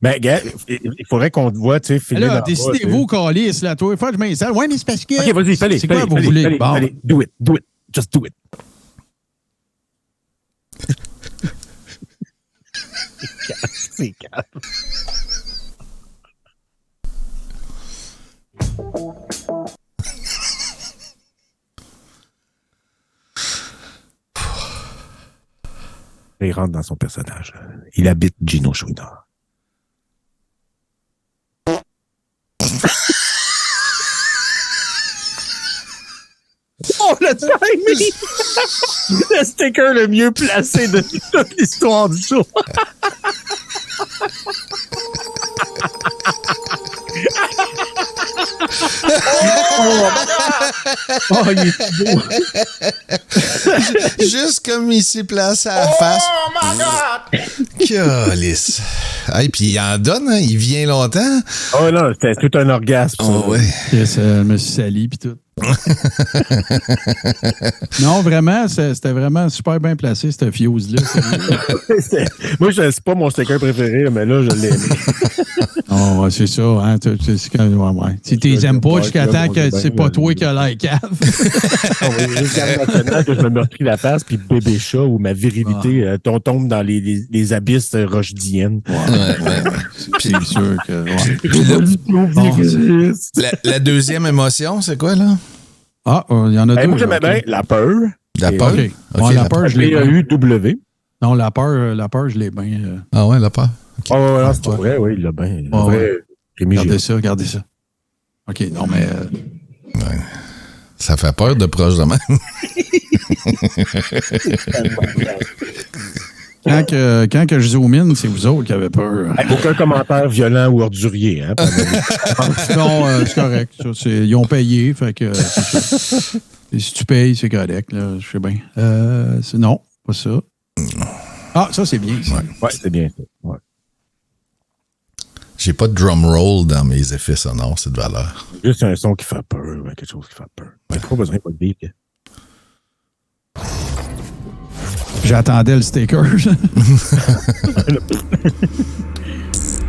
Ben, gars, il faudrait qu'on te voit, tu sais, filer. Là, décidez-vous, Calice, là, toi. Faut que je m'installe. Ouais, mais c'est parce que. OK, vas-y, fallait. C'est quoi vous voulez? Bon. Allez, do it. Just do it. C'est calme. Il rentre dans son personnage. Il habite Gino Chouinard. Oh, le timing! Le sticker le mieux placé de toute l'histoire du show. Oh, il est beau. Juste comme il s'est placé à la face. Oh my God! Calice. Hey, puis il en donne, hein? Il vient longtemps. Oh non, c'était tout un orgasme. Oh, ouais. Je me suis sali puis tout. Non, vraiment, c'était vraiment super bien placé, cette fuse-là. Moi, c'est pas mon sticker préféré, mais là, je l'ai aimé. Oh, ouais, c'est ça. Hein, si tu les aimes pas jusqu'à temps que c'est pas toi qui as la cave. Juste Garde nationale que je me meurtris la face, puis Bébé Chat, où ma virilité tombe dans les abysses rochediennes. Ouais. C'est sûr que... La deuxième émotion, c'est quoi, là? Ah, il y en a deux. Moi, j'aimais bien la peur. La peur? OK. Okay, la peur, je l'ai bien. P-A-U-W. Non, la peur, je l'ai bien. Ah ouais, la peur. Okay. Oh, ouais, c'est vrai, oui, il l'a bien. Regardez ça. OK, non, mais... Ouais. Ça fait peur de proche de même. Quand que je zoom in, c'est vous autres qui avez peur. Aucun commentaire violent ou ordurier. Hein, non, c'est correct. Ça, ils ont payé, fait que et si tu payes, c'est correct. Là, je sais bien. Non, pas ça. Ah, ça, c'est bien. Ouais, c'est bien ça. Ouais. J'ai pas de drum roll dans mes effets sonores, c'est de valeur. Juste un son qui fait peur, quelque chose qui fait peur. J'ai pas besoin de vivre. J'attendais le sticker.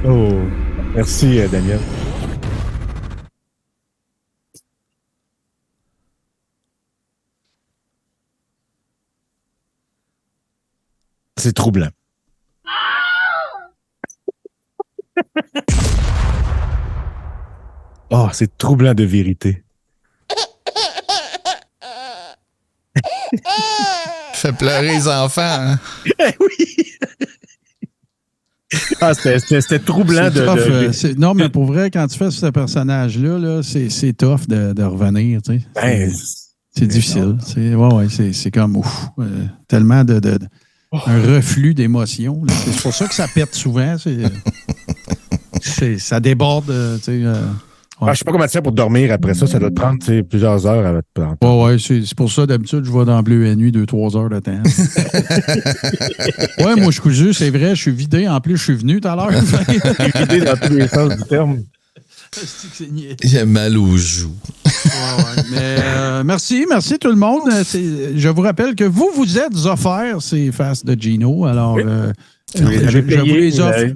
Oh, merci, Daniel. C'est troublant. Oh, c'est troublant de vérité. Fait pleurer les enfants. Hein? Oui. Ah, c'était troublant non, mais pour vrai, quand tu fais ce personnage-là, là, c'est tough de revenir. Tu sais. Ben, c'est difficile. C'est comme ouf. Tellement un reflux d'émotions. C'est pour ça que ça pète souvent. Ça déborde. Je sais pas comment tu fais pour dormir après ça. Ça doit te prendre plusieurs heures à te prendre. Ouais, c'est pour ça, d'habitude, je vais dans Bleu et Nuit 2-3 heures de temps. Ouais, moi, je suis cousu, c'est vrai, je suis vidé. En plus, je suis venu tout à l'heure. Je suis vidé dans tous les sens du terme. J'ai mal aux joues. Mais merci tout le monde. Je vous rappelle que vous êtes offerts ces faces de Gino. Alors, je vous les offre.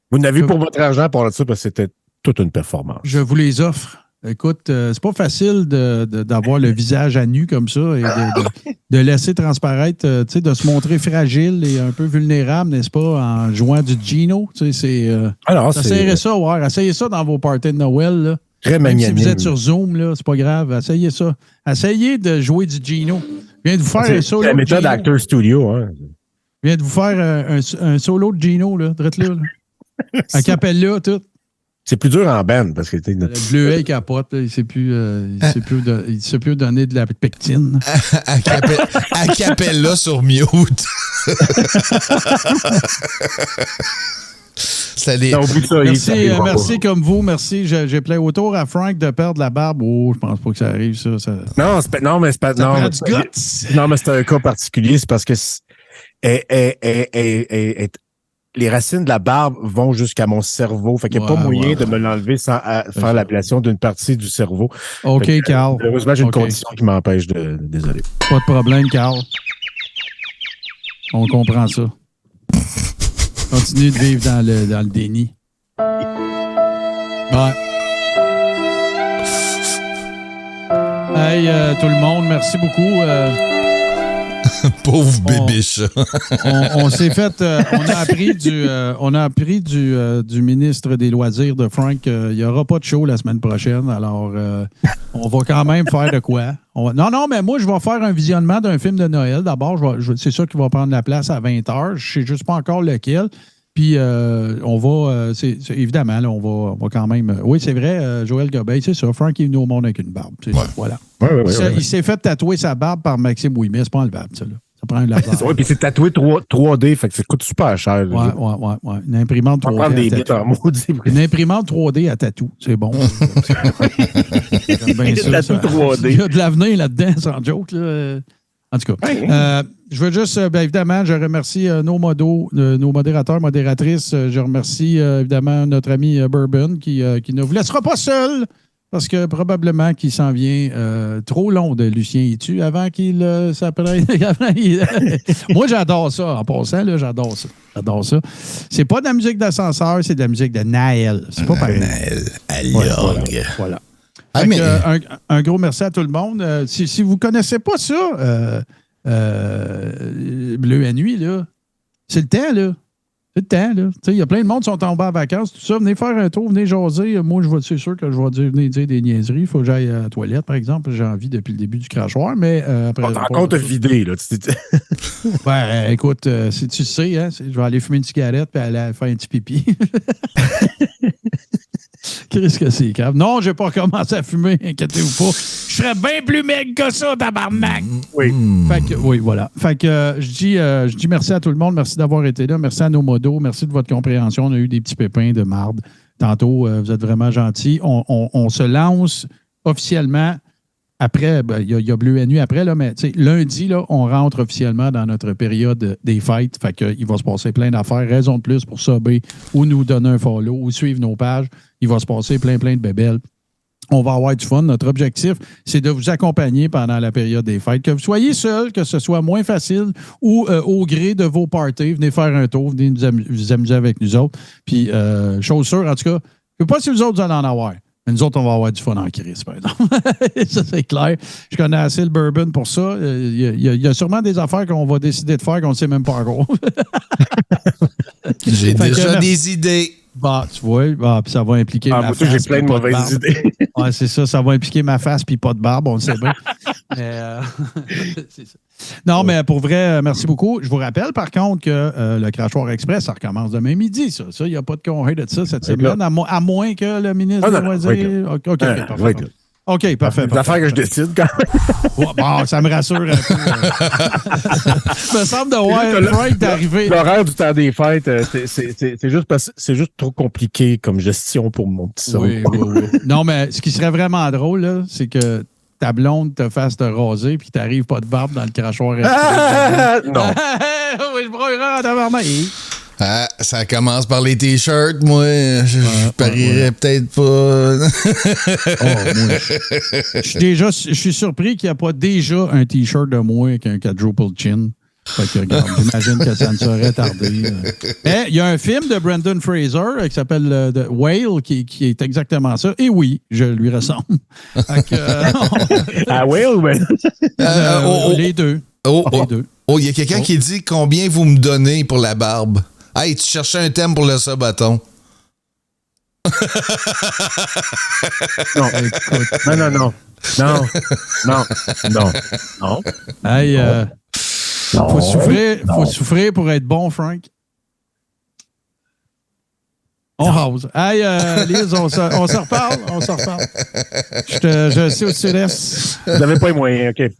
Vous n'avez pour votre argent pour ça parce que c'était toute une performance. Je vous les offre. Écoute, c'est pas facile d'avoir le visage à nu comme ça et de laisser transparaître, de se montrer fragile et un peu vulnérable, n'est-ce pas, en jouant du Gino. Essayez ça, essayez ça dans vos parties de Noël. Là. Très magnanime. Même si vous êtes sur Zoom, là, c'est pas grave. Essayez ça. Essayez de jouer du Gino. Je viens de vous faire un solo. C'est la méthode Actor Studio. Hein. Je viens de vous faire un solo de Gino, là, drette-là. À capella, tout. C'est plus dur en band parce que le bleuet capote, là, il ne sait plus donner de la pectine. À capella sur mute. Merci comme vous. Merci. J'ai plein autour à Frank de perdre la barbe. Oh, je pense pas que ça arrive, ça. Non, mais c'est un cas particulier. C'est parce que les racines de la barbe vont jusqu'à mon cerveau. Fait qu'il n'y a pas moyen de me l'enlever sans faire l'ablation d'une partie du cerveau. OK, Carl. Heureusement, j'ai une condition qui m'empêche de... Désolé. Pas de problème, Carl. On comprend ça. Continue de vivre dans le déni. Ouais. Hey, tout le monde, merci beaucoup. Pauvre bébé chat. On s'est fait. On a appris du ministre des Loisirs de Frank qu'il n'y aura pas de show la semaine prochaine. Alors, on va quand même faire de quoi. Non, mais moi, je vais faire un visionnement d'un film de Noël. D'abord, c'est ça qui va prendre la place à 20h. Je ne sais juste pas encore lequel. Puis, on va. Évidemment, là, on va quand même. Oui, c'est vrai, Joël Gobeil, c'est ça. Frank est venu au monde avec une barbe. Voilà. Il s'est fait tatouer sa barbe par Maxime Ouimet. C'est pas enlevable, ça. Là. Ça prend un laser. Oui, puis c'est tatoué 3D, fait que ça coûte super cher. Ouais. Une imprimante 3D. On prend des bits en maudit. Une imprimante 3D à tatou. C'est bon. Bien sûr, tatou 3D. Il y a de l'avenir là-dedans, sans joke. Là. En tout cas, je veux juste, évidemment, je remercie nos modérateurs, modératrices. Je remercie évidemment notre ami Bourbon qui ne vous laissera pas seul parce que probablement qu'il s'en vient trop long de Lucien Itu avant qu'il s'apprenne. Moi, j'adore ça. En passant, là, j'adore ça. C'est pas de la musique d'ascenseur, c'est de la musique de Naël. C'est pas pareil. Naël, à voilà. Un gros merci à tout le monde. Si vous ne connaissez pas ça, Bleu à nuit, là, c'est le temps, là. C'est le temps, là. Il y a plein de monde qui sont tombés en vacances, tout ça. Venez faire un tour, venez jaser. Moi, c'est sûr que je vais venir dire des niaiseries. Il faut que j'aille à la toilette, par exemple. J'ai envie depuis le début du crachoir, mais après... On t'en compte vidé, là. Écoute, si tu sais, hein, je vais aller fumer une cigarette et aller faire un petit pipi. Qu'est-ce que c'est, grave? Non, je n'ai pas commencé à fumer, inquiétez-vous pas. Je serais bien plus maigre que ça, tabarnak! Oui. Oui, voilà. Fait que je dis merci à tout le monde. Merci d'avoir été là. Merci à nos modos. Merci de votre compréhension. On a eu des petits pépins de marde. Tantôt, vous êtes vraiment gentils. On se lance officiellement après. Il y a Bleu à nuit après, là, mais lundi, là, on rentre officiellement dans notre période des fêtes. Fait qu'il va se passer plein d'affaires. Raison de plus pour subber ou nous donner un follow ou suivre nos pages. Il va se passer plein de bébelles. On va avoir du fun. Notre objectif, c'est de vous accompagner pendant la période des fêtes. Que vous soyez seul, que ce soit moins facile ou au gré de vos parties, venez faire un tour, venez vous amuser avec nous autres. Puis, chose sûre, en tout cas, je ne sais pas si vous autres, vous allez en avoir. Mais nous autres, on va avoir du fun en crise, par exemple. Ça, c'est clair. Je connais assez le bourbon pour ça. Il y a sûrement des affaires qu'on va décider de faire qu'on ne sait même pas encore. J'ai déjà des idées. Bah, tu vois, puis ça va impliquer ma face. Moi, j'ai plein de mauvaises idées. Ouais, c'est ça. Ça va impliquer ma face puis pas de barbe, on le sait bien. Mais, c'est ça. Non, mais pour vrai, merci beaucoup. Je vous rappelle, par contre, que le Crachoir Express, ça recommence demain midi, ça. Ça, il n'y a pas de congé de ça cette semaine, à moins que le ministre des Loisirs... OK, parfait. OK, parfait. C'est l'affaire que je décide quand même. Bon, ça me rassure un peu. Il me semble de voir Frank d'arriver. L'horaire du temps des fêtes, c'est juste trop compliqué comme gestion pour mon petit son. Oui. Non, mais ce qui serait vraiment drôle, là, c'est que ta blonde te fasse te raser puis t'arrives pas de barbe dans le crachoir. Non. Oui, je broyerai en tabarnak. Ah, ça commence par les t-shirts, moi. Je parierais peut-être pas. Moi. Je suis surpris qu'il n'y a pas déjà un t-shirt de moi avec un quadruple chin. Fait que, regarde, j'imagine que ça ne serait tardé. Mais il y a un film de Brendan Fraser qui s'appelle The Whale qui est exactement ça. Et oui, je lui ressemble. Whale, ouais. Les deux. Les deux. Oh, il y a quelqu'un qui dit combien vous me donnez pour la barbe. Hey, tu cherchais un thème pour le sabaton. Non, écoute. Non. Hey, faut souffrir pour être bon, Frank. On house. Hey, Liz, on se reparle. Je sais où tu laisses. Vous n'avez pas les moyens, OK.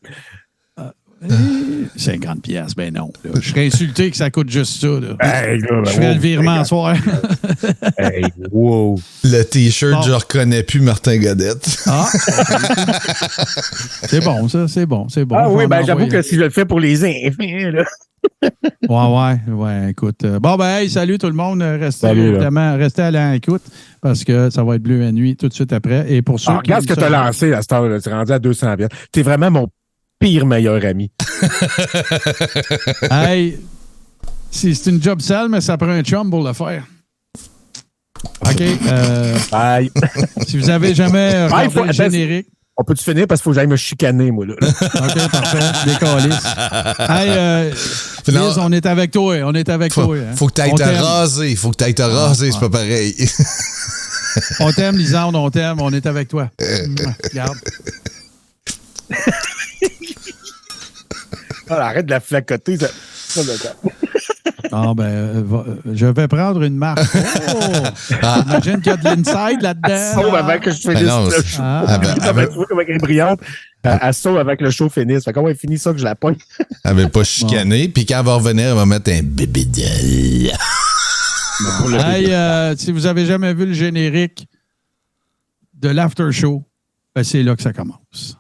50 piastres, ben non. Là. Je serais insulté que ça coûte juste ça. Là. Hey, là, je ferais le virement ce soir. Hey, wow. Le t-shirt, je reconnais plus Martin Godette. Ah, c'est bon, ça, c'est bon. Ah oui, ben j'avoue que si je le fais pour les enfants, là. Ouais, écoute. Bon, ben, hey, salut tout le monde. Restez à l'écoute parce que ça va être Bleu à nuit tout de suite après. Et pour ceux qui regarde ce que tu as lancé à cette heure-là. Tu es rendu à 200 piastres. Tu es vraiment mon pire meilleur ami. Hey, c'est une job sale, mais ça prend un chum pour le faire. OK. Bye. Si vous avez jamais regardé le générique. On peut-tu finir parce qu'il faut que j'aille me chicaner, moi, là. OK, parfait. Des câlisses. Hey, Liz, on est avec toi. Faut que tu ailles te raser. C'est pas pareil. On t'aime, Lisande, on t'aime. On est avec toi. Regarde. Arrête de la flacoter. Je vais prendre une marque. J'imagine qu'il y a de l'inside là-dedans. Elle sauve avant que je finisse le show. Comme elle est brillante. Elle sauve avec le show finisse. Fait qu'on finit ça que je la pogne. Elle va pas chicaner. Puis quand elle va revenir, elle va mettre un bébé d'elle. Hey, si vous avez jamais vu le générique de l'after show, ben c'est là que ça commence.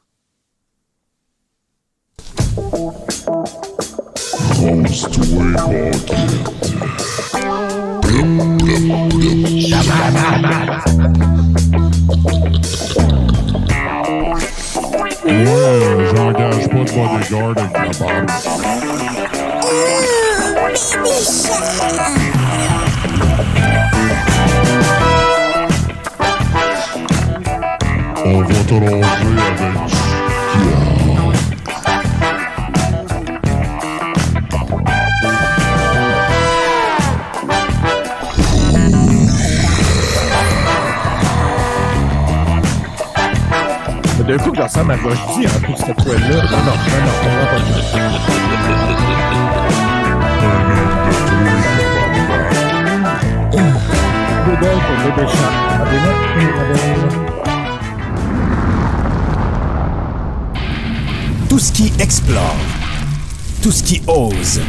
J'engage pas de bodyguard avec la barbe. On va te ranger avec d'un coup, je ressemble à Rochdy en plus, cette toile-là. Non, on va pas Tout ce qui explore, tout ce qui ose,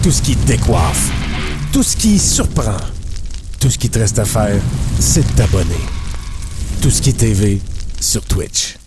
tout ce qui décoiffe, tout ce qui surprend, tout ce qui te reste à faire, c'est de t'abonner. Tout ce qui est TV sur Twitch.